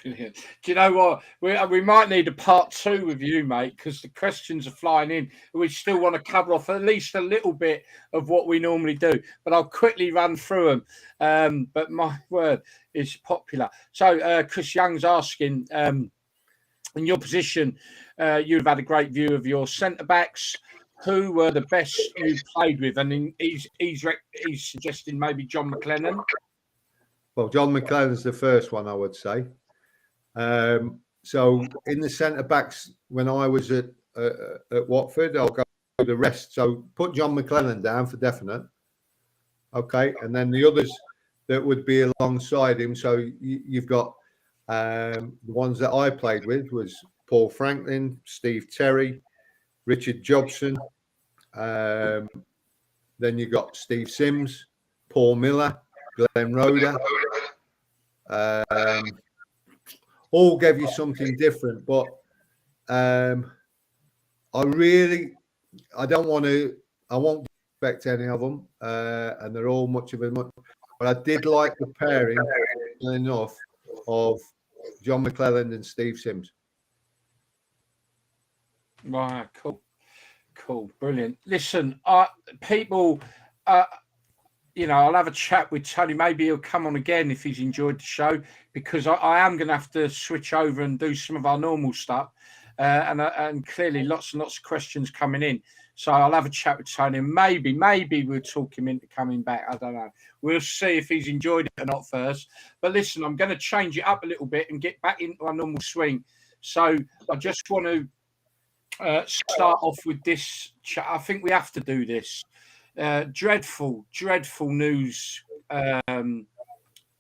Brilliant. Do you know what? We might need a part 2 with you, mate, because the questions are flying in. We still want to cover off at least a little bit of what we normally do, but I'll quickly run through them. But my word, is popular. So Chris Young's asking, in your position, you've had a great view of your centre-backs. Who were the best you played with? And he's suggesting maybe John McLennan. Well, John McLennan's the first one, I would say. So in the centre backs, when I was at Watford, I'll go through the rest. So put John McLennan down for definite. Okay, and then the others that would be alongside him. So you've got the ones that I played with was Paul Franklin, Steve Terry, Richard Jobson. Then you got Steve Sims, Paul Miller, Glenn Roeder. All gave you something different, but I won't expect any of them, and they're all much of a much. But I did like the pairing enough of John McClelland and Steve Sims. Right, cool, brilliant. Listen, people, I'll have a chat with Tony. Maybe he'll come on again if he's enjoyed the show, because I am going to have to switch over and do some of our normal stuff. And clearly lots and lots of questions coming in. So I'll have a chat with Tony, and maybe we'll talk him into coming back. I don't know. We'll see if he's enjoyed it or not first. But listen, I'm going to change it up a little bit and get back into our normal swing. So I just want to start off with this chat. I think we have to do this. Dreadful news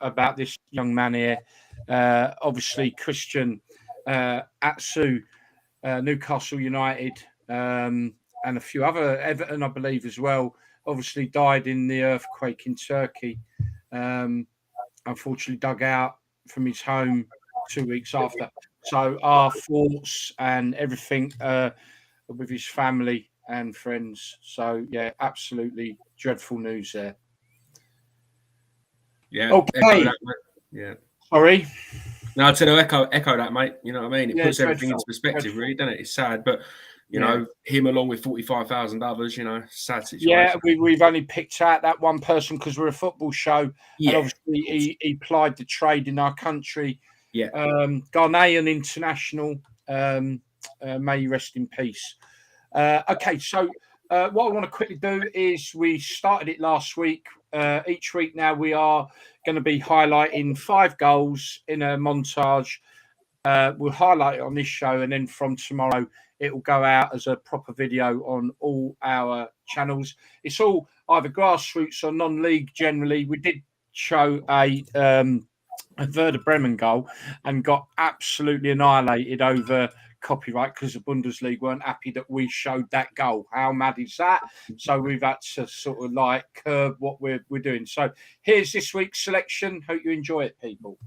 about this young man here. Obviously, Christian Atsu, Newcastle United, and a few other, Everton, I believe, as well, obviously died in the earthquake in Turkey. Unfortunately, dug out from his home 2 weeks after. So our thoughts and everything with his family and friends. So, yeah, absolutely dreadful news there. Yeah. Okay. Yeah. Sorry. No, I'd say echo that, mate. You know what I mean? It puts everything into perspective, really, doesn't it? It's sad, but you know, him along with 45,000 others, sad situation. Yeah, we've only picked out that one person because we're a football show. Yeah. And obviously he plied the trade in our country. Yeah. Ghanaian international. May you rest in peace. Okay, so what I want to quickly do is we started it last week. Each week now we are going to be highlighting 5 goals in a montage we'll highlight it on this show, and then from tomorrow it will go out as a proper video on all our channels. It's all either grassroots or non-league generally. We did show a Werder Bremen goal and got absolutely annihilated over copyright because the Bundesliga weren't happy that we showed that goal. How mad is that? So we've had to sort of like curb what we're doing. So here's this week's selection. Hope you enjoy it, people.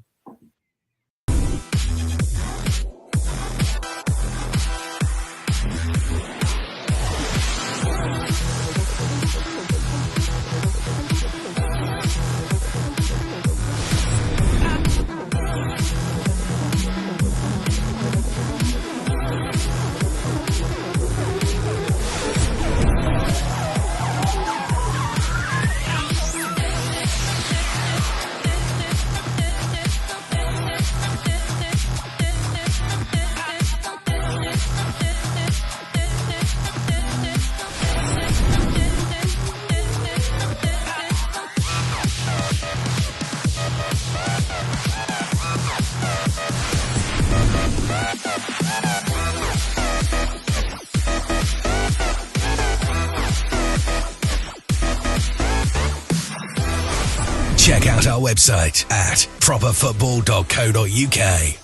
Check out our website at properfootball.co.uk.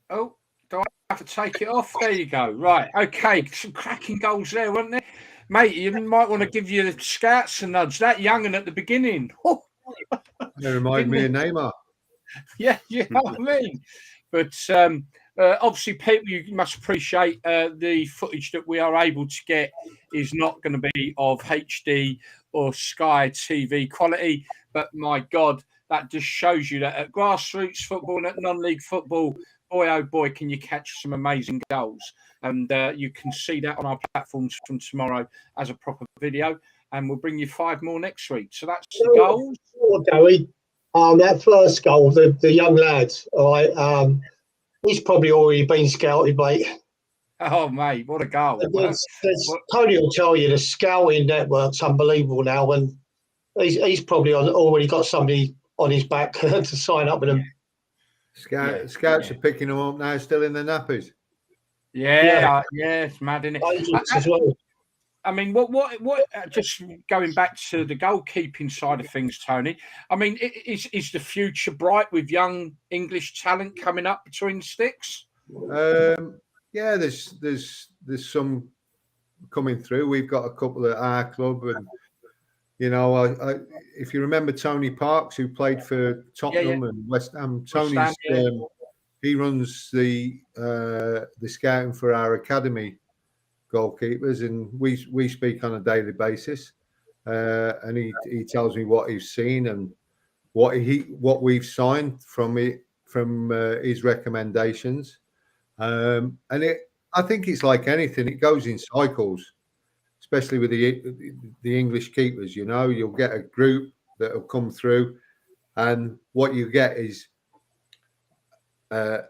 Oh, do I have to take it off? There you go. Right. Okay. Some cracking goals there, weren't there? Mate, you might want to give your scouts a nudge. That young and at the beginning. Oh. They remind me of Neymar. Yeah, you know what I mean? But obviously, people, you must appreciate the footage that we are able to get is not going to be of HD or Sky TV quality. But my God, that just shows you that at grassroots football and at non-league football, boy, oh boy, can you catch some amazing goals. And you can see that on our platforms from tomorrow as a proper video. And we'll bring you 5 more next week. So that's the goals. Gary, that first goal, the young lad, all right, he's probably already been scouted, mate. Oh, mate, what a goal. Tony will tell you the scouting network's unbelievable now, and he's probably already got somebody on his back to sign up with him. Scouts are picking them up now, still in the nappies. Yeah, it's mad, isn't it? As well. I mean, what? Just going back to the goalkeeping side of things, Tony. I mean, is the future bright with young English talent coming up between the sticks? Yeah, there's some coming through. We've got a couple at our club, and you know, I if you remember Tony Parks, who played for Tottenham and West Ham. Tony's he runs the scouting for our academy goalkeepers, and we speak on a daily basis, and he tells me what he's seen and what we've signed from his recommendations, and I think it's like anything, it goes in cycles, especially with the English keepers. You know, you'll get a group that will come through, and what you get is a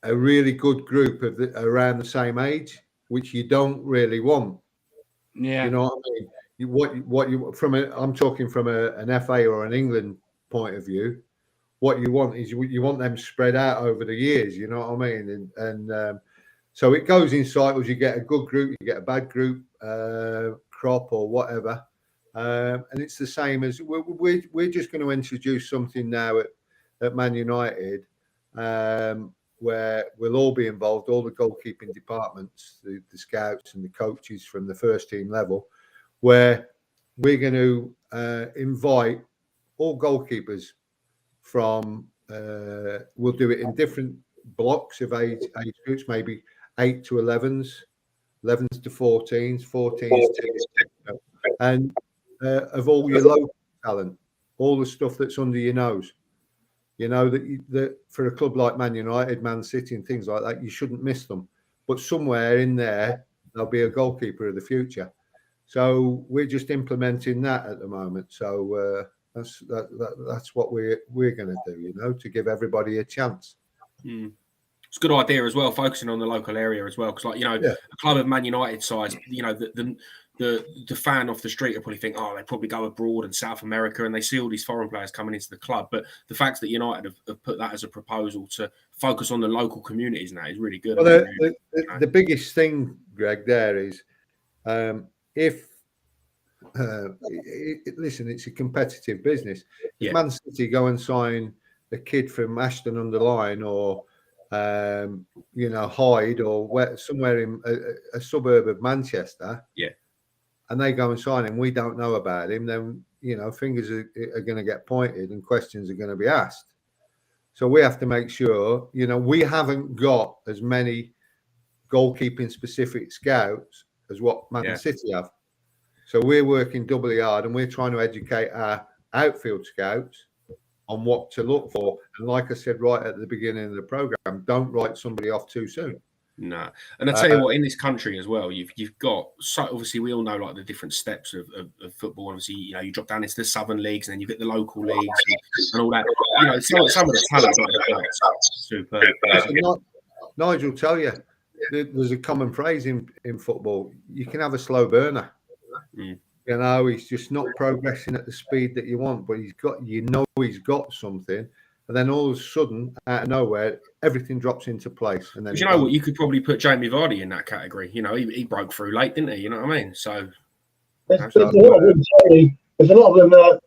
really good group of around the same age, which you don't really want. Yeah, you know what I mean. What you I'm talking from an FA or an England point of view. What you want is you want them spread out over the years. You know what I mean. And so it goes in cycles. You get a good group, you get a bad group, crop or whatever, and it's the same as we're just going to introduce something now at Man United. Where we'll all be involved, all the goalkeeping departments, the scouts and the coaches from the first team level, where we're going to invite all goalkeepers from, we'll do it in different blocks of age groups, maybe 8 to 11s, 11s to 14s, 14s to, and of all your local talent, all the stuff that's under your nose. You know, that for a club like Man United, Man City and things like that, you shouldn't miss them. But somewhere in there, there'll be a goalkeeper of the future. So we're just implementing that at the moment. So that's what we're going to do, you know, to give everybody a chance. It's a good idea as well, focusing on the local area as well. Because, like, you know, a club of Man United size, you know, the fan off the street will probably think, oh, they probably go abroad and South America, and they see all these foreign players coming into the club. But the fact that United have put that as a proposal to focus on the local communities now is really good. Well, the biggest thing, Greg, there is listen, it's a competitive business. If Man City go and sign a kid from Ashton-under-Lyne or Hyde or somewhere in a suburb of Manchester, and they go and sign him, we don't know about him, then fingers are going to get pointed and questions are going to be asked. So we have to make sure, we haven't got as many goalkeeping specific scouts as what Man City have. So we're working doubly hard, and we're trying to educate our outfield scouts on what to look for. And like I said right at the beginning of the program, don't write somebody off too soon. No, and I tell you what, in this country as well, you've got, so obviously we all know like the different steps of football. Obviously, you drop down into the southern leagues, and then you get the local leagues and all that. Some of the talent is superb. Nigel, tell you, there's a common phrase in football: you can have a slow burner. He's just not progressing at the speed that you want, but he's got something. And then all of a sudden, out of nowhere, everything drops into place. And then you know what? You could probably put Jamie Vardy in that category. He broke through late, didn't he? You know what I mean? So there's a lot of them that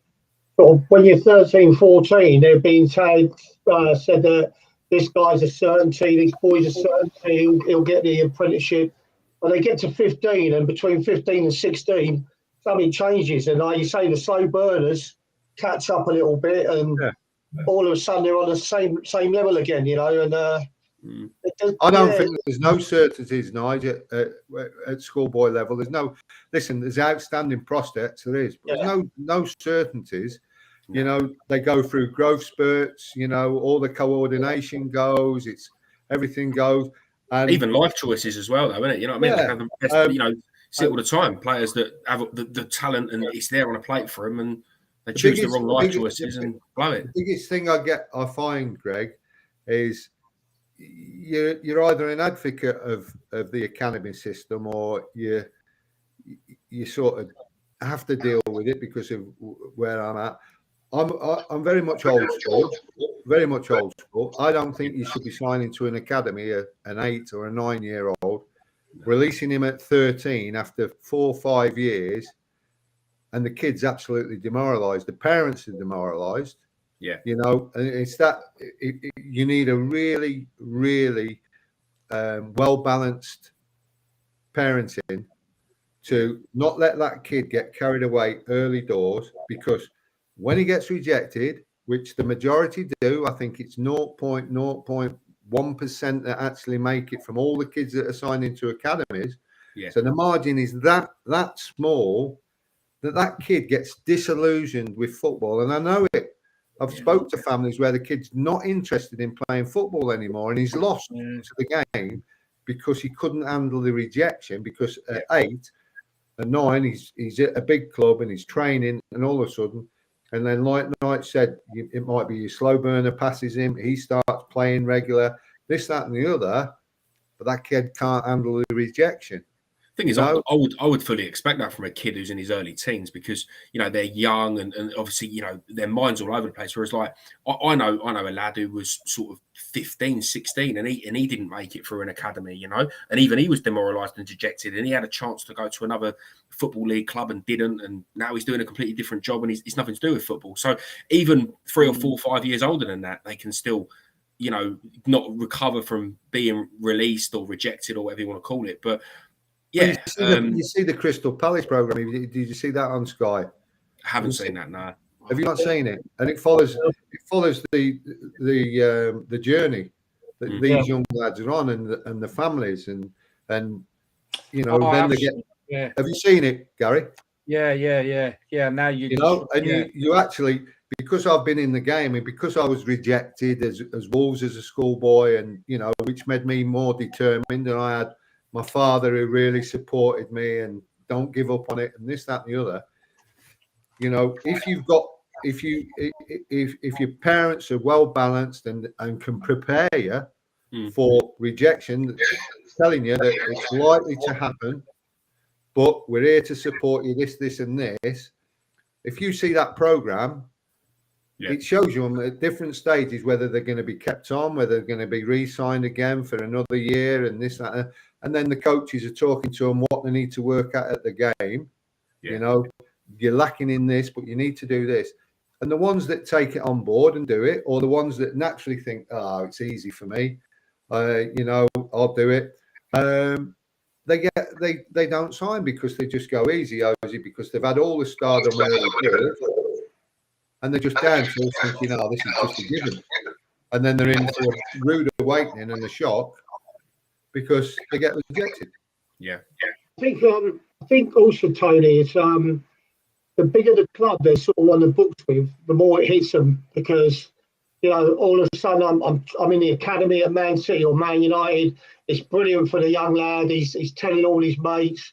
sort of, when you're 13, 14, they're being said that this guy's a certainty, this boy's a certainty, he'll get the apprenticeship. When they get to 15, and between 15 and 16, something changes. And like you say, the slow burners catch up a little bit, and all of a sudden they're on the same level again, And I don't think there's no certainties, Nigel, at schoolboy level. There's outstanding prospects, there is, but there's no certainties. They go through growth spurts, all the coordination goes, everything goes. And even life choices as well, though, isn't it? You know what I mean? They have the best, see it all the time. Players that have the talent and it's there on a plate for them, and they choose the wrong life choices and blow it. The biggest thing I find, Greg, is you're either an advocate of the academy system, or you sort of have to deal with it because of where I'm at. I'm very much old school. Very much old school. I don't think you should be signing to an academy an 8 or a 9-year-old, releasing him at 13 after 4 or 5 years, and the kid's absolutely demoralised. The parents are demoralised. Yeah. And it's that you need a really, really well-balanced parenting to not let that kid get carried away early doors, because when he gets rejected, which the majority do, I think it's 0.1% that actually make it from all the kids that are signed into academies. Yeah. So the margin is that small that kid gets disillusioned with football. And I know it. I've spoke to families where the kid's not interested in playing football anymore, and he's lost to the game because he couldn't handle the rejection, because at 8 and 9, he's at a big club and he's training, and all of a sudden, and then like Knight said, it might be your slow burner passes him, he starts playing regular, this, that, and the other, but that kid can't handle the rejection. Thing is, I would fully expect that from a kid who's in his early teens, because they're young and obviously their mind's all over the place. Whereas like I know a lad who was sort of 15, 16, and he didn't make it through an academy, and even he was demoralised and dejected, and he had a chance to go to another football league club and didn't, and now he's doing a completely different job, and it's nothing to do with football. So even 3 or 4 or 5 years older than that, they can still not recover from being released or rejected or whatever you want to call it. But yeah, you see the Crystal Palace program. Did you see that on Sky? I haven't seen that. No. Have you not seen it? And it follows the journey that these young lads are on, and the families, and then they get. Yeah. Have you seen it, Gary? Yeah. Now you actually, because I've been in the game, and because I was rejected as Wolves as a schoolboy, and which made me more determined, and I had my father who really supported me and don't give up on it, and this, that, and the other. If your parents are well balanced and can prepare you for rejection, telling you that it's likely to happen, but we're here to support you, this, and this. If you see that programme, it shows you on different stages whether they're going to be kept on, whether they're going to be re-signed again for another year, and this, that, and then the coaches are talking to them what they need to work at the game. You know, you're lacking in this, but you need to do this. And the ones that take it on board and do it, or the ones that naturally think, oh, it's easy for me, you know, I'll do it. They don't sign because they just go easy, because they've had all the stardom and they're just down to thinking, oh, this is just a given. And then they're in for a rude awakening and a shock because they get rejected. I think also, Tony, it's the bigger the club they're sort of on the books with, the more it hits them, because you know, all of a sudden I'm in the academy at Man City or Man United. It's brilliant for the young lad. He's telling all his mates,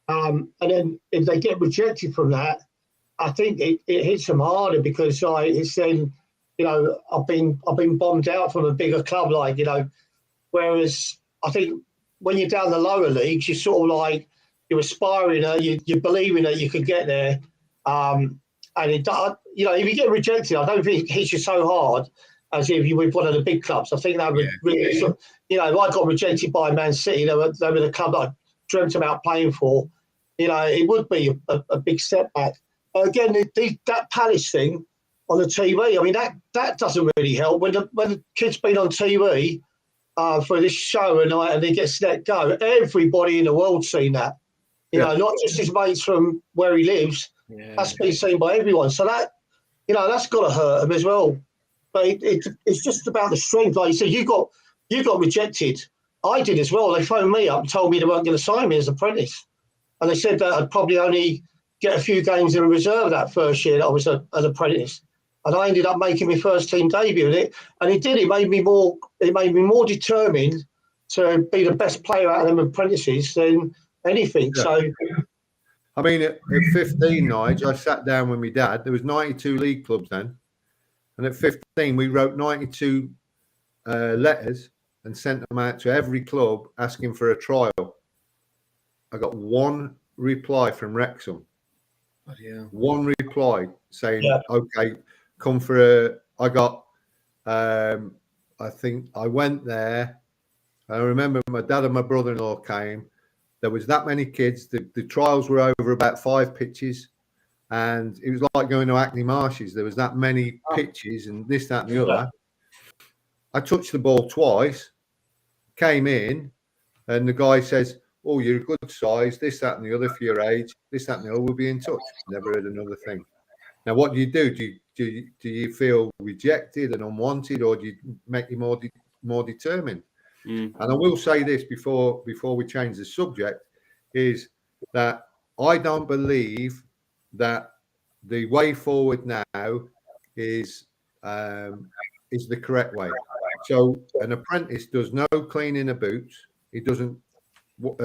and then if they get rejected from that, I think it hits them harder, because it's then, you know, I've been bombed out from a bigger club, like, you know, whereas I think when you're down the lower leagues, you're sort of like, you're aspiring, you're believing that you could get there. And it, you know, if you get rejected, I don't think it hits you so hard as if you were with one of the big clubs. I think that would really, you know, if I got rejected by Man City, they were the club that I dreamt about playing for. You know, it would be a big setback. Again, that Palace thing on the TV, I mean, that doesn't really help. When the kid's been on TV for this show and he gets let go, everybody in the world's seen that. You know, not just his mates from where he lives. That's been seen by everyone. So that, you know, that's got to hurt him as well. But it's just about the strength. Like you said, you got rejected. I did as well. They phoned me up and told me they weren't going to sign me as an apprentice. And they said that I'd probably only get a few games in reserve that first year that I was an apprentice. And I ended up making my first team debut in it. And it did. It made me more determined to be the best player out of them apprentices than anything. Yeah. So, I mean, at 15, Nigel, I sat down with my dad. There was 92 league clubs then. And at 15, we wrote 92 letters and sent them out to every club asking for a trial. I got one reply from Wrexham. One reply saying, okay, come for a... I got... I think I went there. I remember my dad and my brother-in-law came. There was that many kids. The trials were over about 5 pitches. And it was like going to Hackney Marshes. There was that many pitches and this, that, and the other. I touched the ball twice, came in, and the guy says, oh, you're a good size, this, that, and the other for your age, this, that, and the other, we'll be in touch. Never heard another thing. Now, what do? Do you feel rejected and unwanted, or do you make you more determined? And I will say this before we change the subject, is that I don't believe that the way forward now is the correct way. So an apprentice does no cleaning of boots. He doesn't put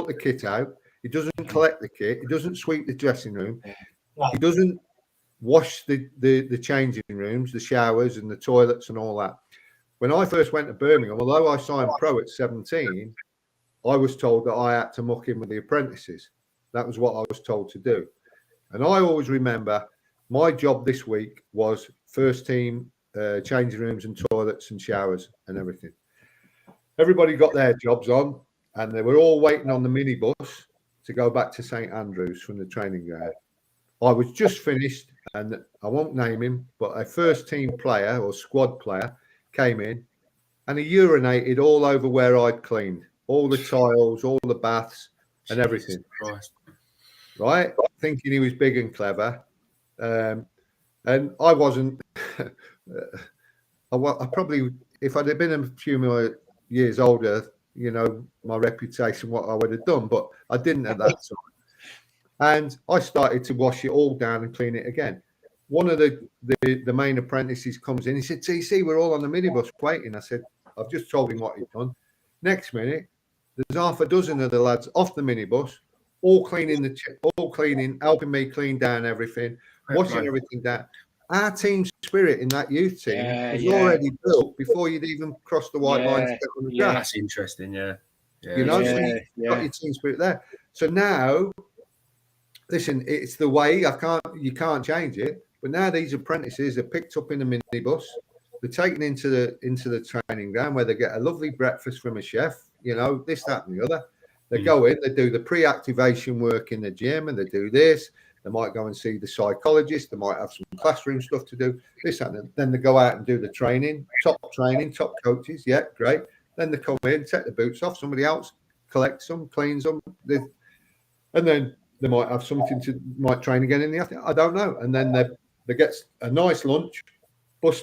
the kit out. He doesn't collect the kit. He doesn't sweep the dressing room. He doesn't wash the changing rooms, the showers and the toilets and all that. When I first went to Birmingham, although I signed pro at 17, I was told that I had to muck in with the apprentices. That was what I was told to do. And I always remember my job this week was first team, changing rooms and toilets and showers and everything. Everybody got their jobs on, and they were all waiting on the minibus to go back to St Andrews from the training ground. I was just finished, and I won't name him, but a first team player or squad player came in, and he urinated all over where I'd cleaned, all the tiles, all the baths and everything. Right? Thinking he was big and clever. And I wasn't. I probably, if I'd have been a few more years older, you know, my reputation, what I would have done, but I didn't at that time. And I started to wash it all down and clean it again. One of the main apprentices comes in. He said, TC, we're all on the minibus waiting. I said, I've just told him what he'd done. Next minute, there's half a dozen of the lads off the minibus, all cleaning, helping me clean down everything, washing everything down. Our team spirit in that youth team was already built before you'd even crossed the white line. That's interesting, you know, so you've got your team spirit there. So now, listen, it's the way. You can't change it. But now these apprentices are picked up in a minibus. They're taken into the training ground where they get a lovely breakfast from a chef. You know, this, that, and the other. They go in, they do the pre-activation work in the gym, and they do this. They might go and see the psychologist. They might have some classroom stuff to do. This, that, and then they go out and do the training, top coaches. Yeah, great. Then they come in, take the boots off. Somebody else collects them, cleans them, and then they might have might train again in the afternoon. I don't know. And then they get a nice lunch, bus,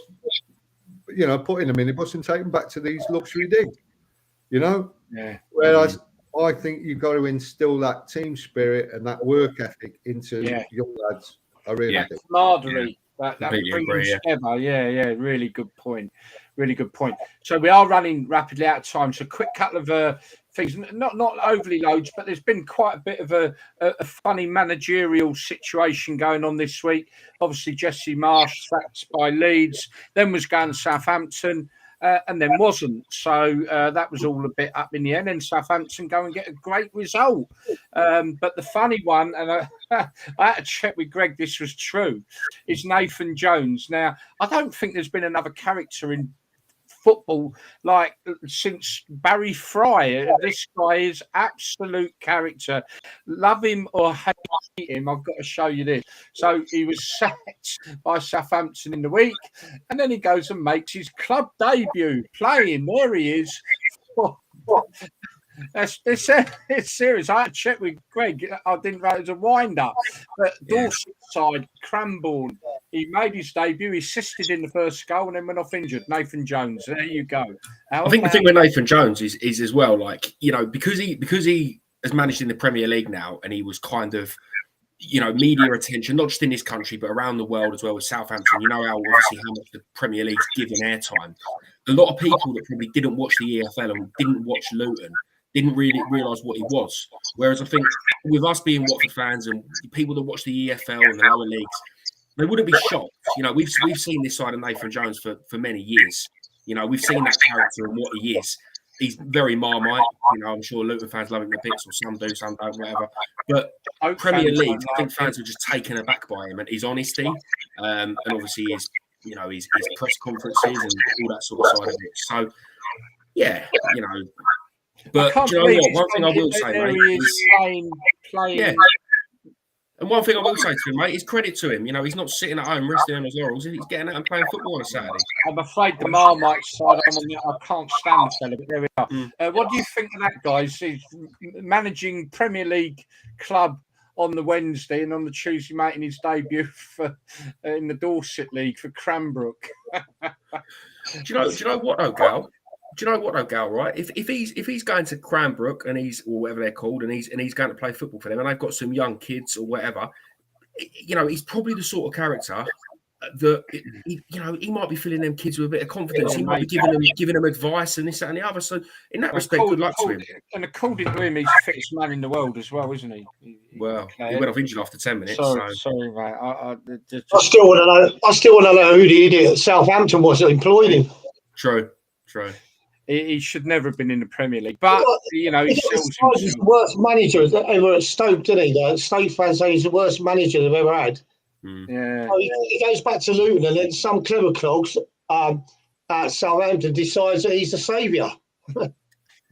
you know, put in a minibus and take them back to these luxury digs. You know. Yeah. Whereas I think you've got to instill that team spirit and that work ethic into young lads. I really think. Camaraderie. That brings together. Yeah, really good point. Really good point. So we are running rapidly out of time. So quick couple of things, not overly loads, but there's been quite a bit of a funny managerial situation going on this week. Obviously, Jesse Marsh sacked by Leeds, then was going to Southampton. And then wasn't. So that was all a bit up in the end. And Southampton go and get a great result. But the funny one, and I had to check with Greg, this was true, is Nathan Jones. Now, I don't think there's been another character in football like since Barry Fry. This guy is absolute character. Love him or hate him, I've got to show you this. So he was sacked by Southampton in the week, and then he goes and makes his club debut playing. There he is. It's serious. I had to check with Greg. I didn't know it was a wind-up. But Dorset side, Cranbourne, he made his debut. He assisted in the first goal and then went off injured. Nathan Jones. There you go. I think the thing with Nathan Jones is as well, like, you know, because he has managed in the Premier League now, and he was kind of, you know, media attention, not just in this country, but around the world as well with Southampton. You know how much the Premier League's given airtime. A lot of people that probably didn't watch the EFL and didn't watch Luton didn't really realise what he was. Whereas I think with us being Watford fans and people that watch the EFL and the lower leagues, they wouldn't be shocked. You know, we've seen this side of Nathan Jones for many years. You know, we've seen that character and what he is. He's very Marmite. You know, I'm sure Luton fans love him to bits, or some do, some don't, whatever. But Premier League, I think fans are just taken aback by him and his honesty, and obviously his press conferences and all that sort of side of it. So, yeah, you know. But do you know what? One thing I will say, mate, is playing. Yeah. And one thing I will say to him, mate, is credit to him. You know, he's not sitting at home resting on his laurels. He's getting out and playing football on a Saturday. I'm afraid the Marmite side, I can't stand the fella, but there we are. What do you think of that, guys? He's managing Premier League club on the Wednesday, and on the Tuesday making his debut in the Dorset League for Cranbrook. Do you know what, though, Gal? Do you know what, though, Gal? Right? If he's going to Cranbrook and he's, or whatever they're called, and he's going to play football for them, and they've got some young kids or whatever, you know, he's probably the sort of character that he might be filling them kids with a bit of confidence. He might be giving them advice and this, that, and the other. So in that respect, good luck to him. And according to him, he's the fittest man in the world as well, isn't he? He went off injured after 10 minutes. Sorry, mate. I still want to know who the idiot at Southampton was that employed him. True. He should never have been in the Premier League, but you know, he's the worst manager ever at Stoke, didn't he? The Stoke fans say he's the worst manager they've ever had. Yeah, so he goes back to Luton, and then some clever clogs at Southampton decides that he's the saviour.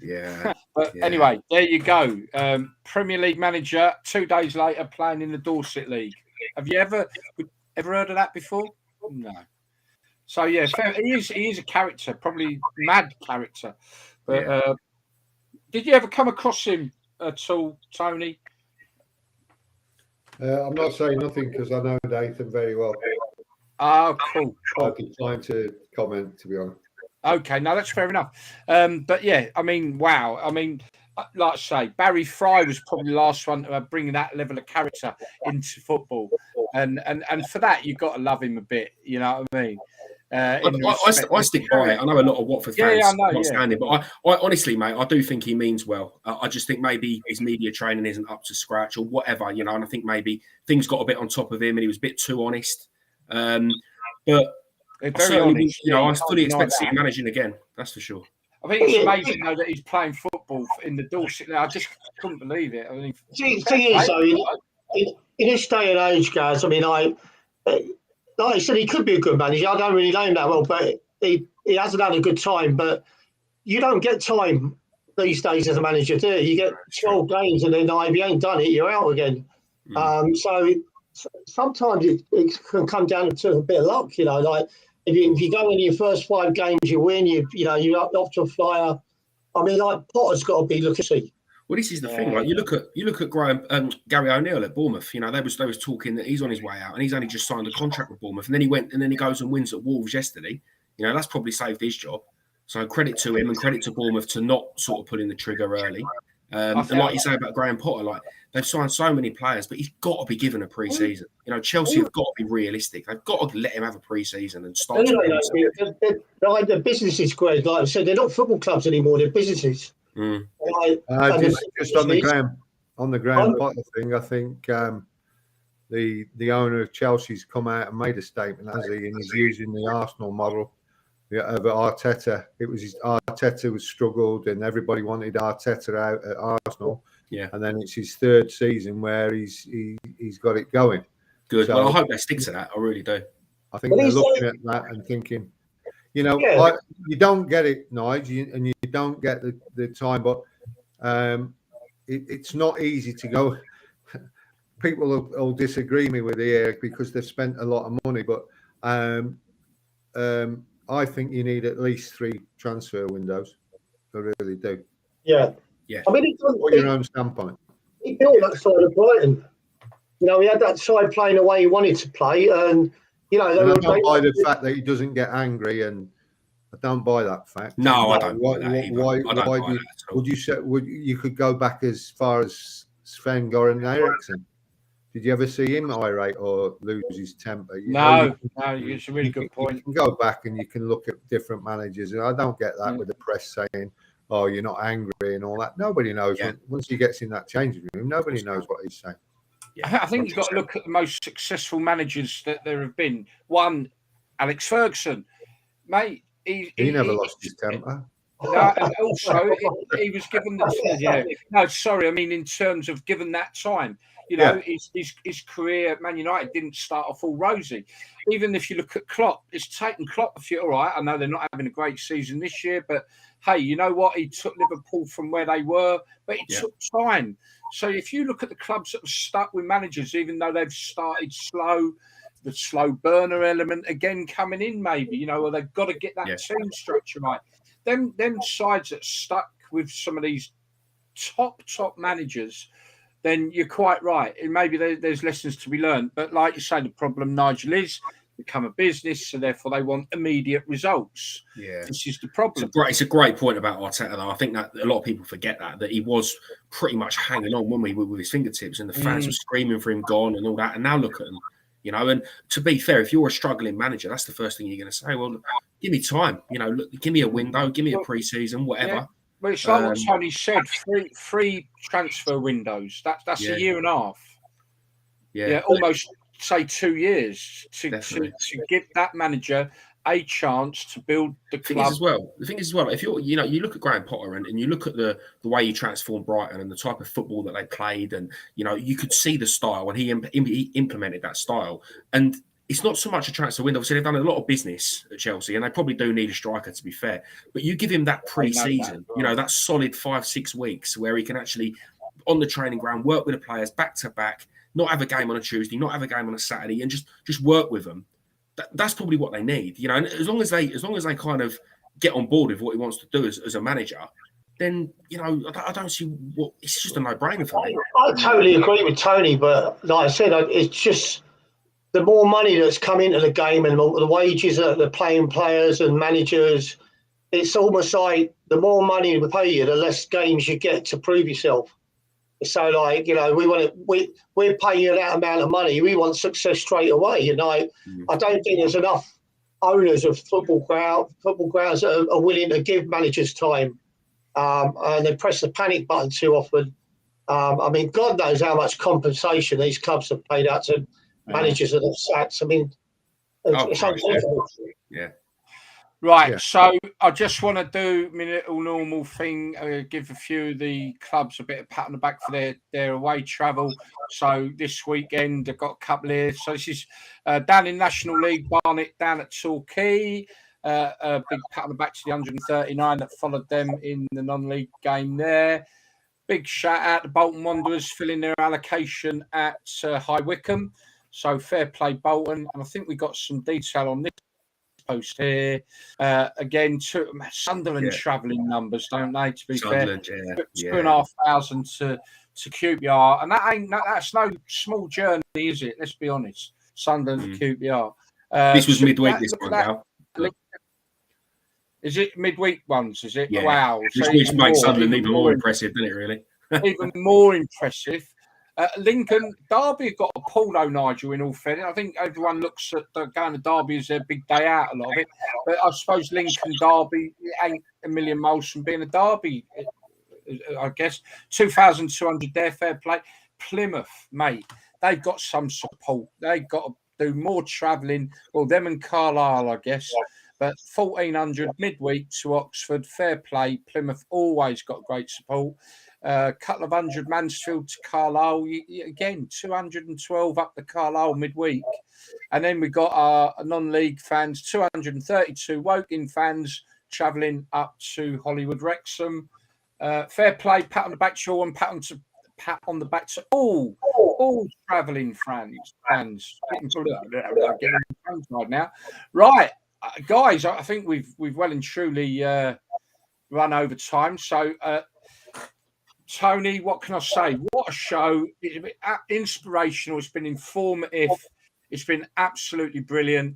Yeah. But anyway, there you go. Premier League manager 2 days later playing in the Dorset League. Have you ever heard of that before? No. So yeah, he is a character, probably mad character. But did you ever come across him at all, Tony? I'm not saying nothing because I know Nathan very well. Oh, cool. I decline to comment, to be honest. Okay, no, that's fair enough. But yeah, I mean, wow. I mean, like I say, Barry Fry was probably the last one to bring that level of character into football, and for that you've got to love him a bit. You know what I mean? I stick by it. I know a lot of Watford fans not standing, but I honestly, mate, I do think he means well. I just think maybe his media training isn't up to scratch or whatever, you know. And I think maybe things got a bit on top of him, and he was a bit too honest. But I fully expect to see him managing again. That's for sure. I think it's amazing though that he's playing football in the Dorset. I just couldn't believe it. I mean, the thing is, though, in this day and age, guys, I mean, like I said, he could be a good manager. I don't really know him that well, but he hasn't had a good time. But you don't get time these days as a manager, do you? You get 12 games and then if you ain't done it, you're out again. So sometimes it can come down to a bit of luck, like if you go in your first 5 games, you win, you're off to a flyer. I mean, like Potter's got to be looking. Well, this is the thing. Like you look at Gary O'Neill at Bournemouth. They was talking that he's on his way out, and he's only just signed a contract with Bournemouth, and then he goes and wins at Wolves yesterday. That's probably saved his job. So credit to him and credit to Bournemouth to not sort of pulling the trigger early. And like you say about Graham Potter, like they've signed so many players, but he's got to be given a pre-season. Chelsea have got to be realistic. They've got to let him have a pre-season and start. The business is great. Like I said, they're not football clubs anymore; they're businesses. Just on the Graham Potter thing, I think the owner of Chelsea's come out and made a statement, has he? And he's using the Arsenal model. Of Arteta. It was Arteta was struggled, and everybody wanted Arteta out at Arsenal. Yeah, and then it's his 3rd season where he's got it going. Good. Well, I hope they stick to that. I really do. I think they're looking at that and thinking, you don't get it, Nigel, and you don't get the time, but it's not easy to go. People will disagree me with here because they've spent a lot of money, but I think you need at least 3 transfer windows. I really do. Yeah. I mean, for your own standpoint. He built that side of Brighton. He had that side playing the way he wanted to play, and I don't buy the fact that he doesn't get angry, and I don't buy that fact. No, I don't. Would you say you could go back as far as Sven-Göran Eriksson? Did you ever see him irate or lose his temper? No, it's a really good point. You can go back and you can look at different managers, and I don't get that with the press saying, "Oh, you're not angry" and all that. Nobody knows. Once he gets in that changing room, nobody knows what he's saying. I think you've got to look at the most successful managers that there have been. One, Alex Ferguson, mate. He never lost his temper. No, and also he was given I mean, in terms of given that time. His career at Man United didn't start off all rosy. Even if you look at Klopp, it's taken Klopp a few. All right, I know they're not having a great season this year, but hey, you know what? He took Liverpool from where they were, but it took time. So if you look at the clubs that have stuck with managers, even though they've started slow, the slow burner element again coming in, maybe, or they've got to get that team structure right. Them sides that stuck with some of these top managers, then you're quite right. And maybe there's lessons to be learned. But like you say, the problem, Nigel, is become a business, so therefore they want immediate results. Yeah, this is the problem. It's a great point about Arteta, though. I think that a lot of people forget that he was pretty much hanging on, with his fingertips, and the fans were screaming for him gone and all that. And now look at him, And to be fair, if you're a struggling manager, that's the first thing you're going to say. Well, give me time. Look, give me a window, give me a pre-season, whatever. Yeah. Well, it's like what Tony said, three transfer windows. That's a year and a half. Yeah, almost say 2 years to give that manager a chance to build the club. The thing is as well, if you look at Graham Potter and you look at the way he transformed Brighton and the type of football that they played, and you could see the style when he implemented that style. And it's not so much a transfer window. Obviously, they've done a lot of business at Chelsea, and they probably do need a striker, to be fair. But you give him that pre-season, that solid 5-6 weeks where he can actually, on the training ground, work with the players back to back, not have a game on a Tuesday, not have a game on a Saturday, and just work with them. That's probably what they need, And as long as they kind of get on board with what he wants to do as a manager, then I don't see what. It's just a no-brainer for me. I totally agree with Tony, but like I said, it's just. The more money that's come into the game and the wages that they're paying players and managers, it's almost like the more money we pay you, the less games you get to prove yourself. So, we're paying you that amount of money. We want success straight away. I don't think there's enough owners of football grounds that are willing to give managers time, and they press the panic button too often. I mean, God knows how much compensation these clubs have paid out to managers that have sacked. I mean, it's unbelievable. Yeah. Right, Yeah. so I just want to do my little normal thing, give a few of the clubs a bit of pat on the back for their away travel. So this weekend I've got a couple here. So this is down in National League, Barnet down at Torquay. A big pat on the back to the 139 that followed them in the non-league game there. Big shout out to Bolton Wanderers filling their allocation at High Wycombe. So fair play, Bolton. And I think we got some detail on this post here. Again, Sunderland travelling numbers, don't they? To be Sunderland, fair, 2,500 to QPR, and that's no small journey, is it? Let's be honest. Sunderland to QPR. This was midweek. This one, Gal. Is it midweek ones? Is it? Yeah. Wow. Which makes Sunderland even more impressive, doesn't it? Really. Even more impressive. Lincoln, Derby got a pull though, Nigel, in all fairness. I think everyone looks at going to Derby as their big day out, a lot of it. But I suppose Lincoln Derby ain't a million miles from being a Derby, I guess. 2,200 there, fair play. Plymouth, mate, they've got some support. They've got to do more travelling. Well, them and Carlisle, I guess. But 1,400 midweek to Oxford, fair play. Plymouth always got great support. A couple of hundred Mansfield to Carlisle. Again, 212 up to Carlisle midweek. And then we got our non-league fans, 232 Woking fans travelling up to Hollywood Wrexham. Fair play, pat on the back to all and pat on the back to all travelling fans. Getting right now. Right, guys, I think we've well and truly run over time. So Tony, what can I say? What a show. It's been inspirational. It's been informative. It's been absolutely brilliant.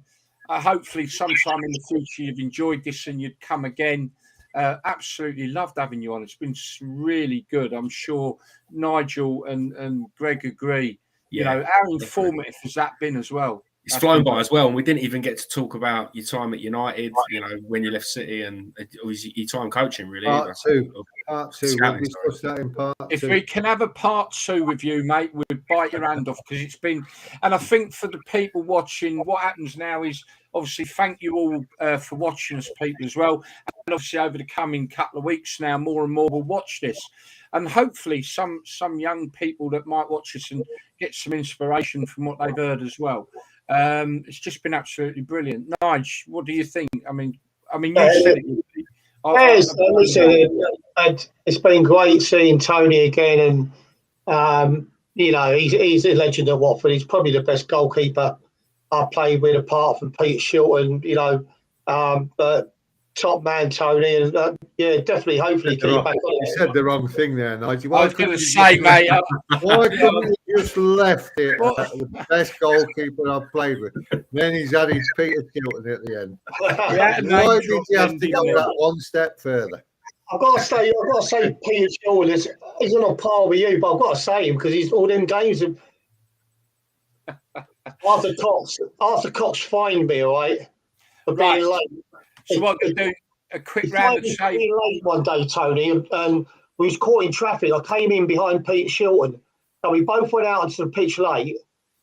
Hopefully sometime in the future you've enjoyed this and you'd come again. Absolutely loved having you on. It's been really good. I'm sure Nigel and Greg agree. You know, how informative has that been as well? It's flown by as well, and we didn't even get to talk about your time at United, you know, when you left City, and it was your time coaching, really. Part two. We'll discuss that in part If two. we can have a part two with you, mate, we'd bite your hand off, because it's been, and I think for the people watching, what happens now is, obviously, thank you all for watching us, people, as well. And obviously, over the coming couple of weeks now, more and more will watch this. And hopefully some young people that might watch this and get some inspiration from what they've heard as well. It's just been absolutely brilliant. Nige, what do you think? I mean, you said it. It's been great seeing Tony again, and you know, he's a legend at Watford. He's probably the best goalkeeper I've played with, apart from Peter Shilton. You know, but top man, Tony, and definitely, hopefully, keep back on. You said the wrong thing there, Nigel. I was going to say, mate. Why couldn't you just left it the best goalkeeper I've played with? Then he's added Peter Shilton at the end. Why did you have to go that one step further? I've got to say, Peter Shilton he's on a par with you, but I've got to say him because he's all them games. Arthur Cox fined me, all right, for being late. So what I'm going to do, a quick round of shame. Late one day, Tony, and we was caught in traffic. I came in behind Peter Shilton, and we both went out onto the pitch late.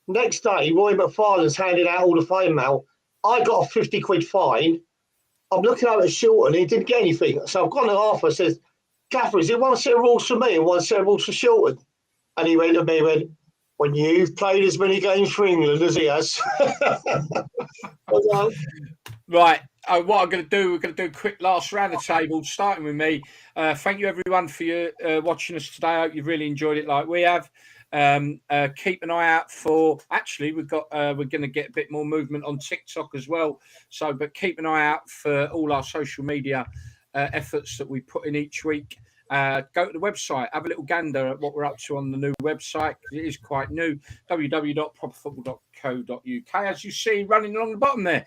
Next day, Roy McFarlane's handed out all the fine mail. I got a 50 quid fine. I'm looking over at Shilton, he didn't get anything. So I've gone to Arthur and says, Gaffer, is it one set of rules for me and one set of rules for Shilton? And he went to me, when you've played as many games for England as he has. Right. What I'm going to do, we're going to do a quick last round of table, starting with me. Thank you, everyone, for your watching us today. I hope you've really enjoyed it like we have. Keep an eye out for, actually, we're going to get a bit more movement on TikTok as well. So, but keep an eye out for all our social media efforts that we put in each week. Go to the website, have a little gander at what we're up to on the new website. It is quite new, www.properfootball.co.uk. As you see, running along the bottom there,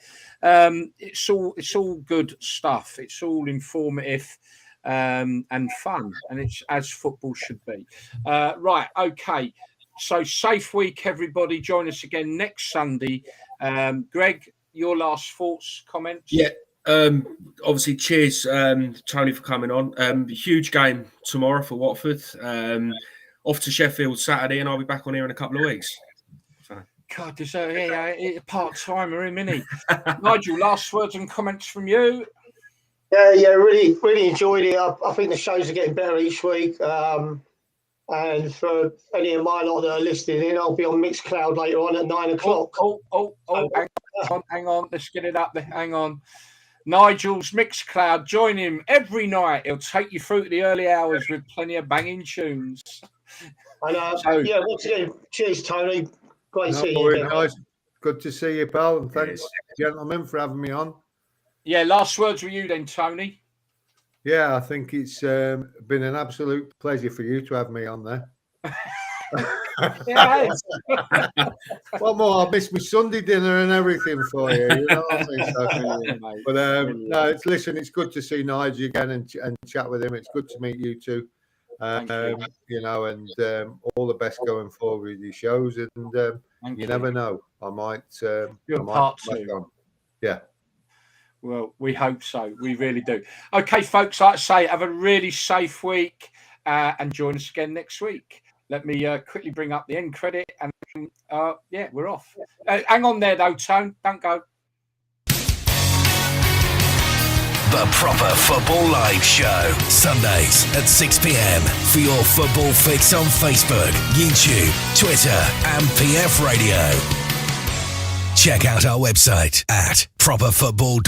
it's all good stuff. It's all informative and fun, and it's as football should be. Right, okay. So safe week, everybody. Join us again next Sunday. Greg, your last thoughts, comments? Yeah. Obviously, cheers, Tony, for coming on. Huge game tomorrow for Watford. Off to Sheffield Saturday, and I'll be back on here in a couple of weeks. So. God, he's a part-timer, isn't he? Nigel, last words and comments from you. Yeah, really enjoyed it. I think the shows are getting better each week. And for any of my lot that are listening in, I'll be on Mixcloud later on at 9 o'clock. Hang on. Let's get it up there. Hang on. Nigel's Mixcloud. Join him every night. He'll take you through to the early hours with plenty of banging tunes. And once again, cheers, Tony. Great seeing you. Nice. Good to see you, pal. And thanks, gentlemen, for having me on. Yeah, last words with you then, Tony. Yeah, I think it's been an absolute pleasure for you to have me on there. What more? I missed my Sunday dinner and everything for you. You know what I mean? But no, it's good to see Nigel again and chat with him. It's good to meet you too. You know, and all the best going forward with your shows. And you never know, I might. Part two. Yeah. Well, we hope so. We really do. Okay, folks, like I say, have a really safe week and join us again next week. Let me quickly bring up the end credit and, we're off. Hang on there, though, Tone. Don't go. The Proper Football Live Show, Sundays at 6 p.m. for your football fix on Facebook, YouTube, Twitter and PF Radio. Check out our website at properfootball.com.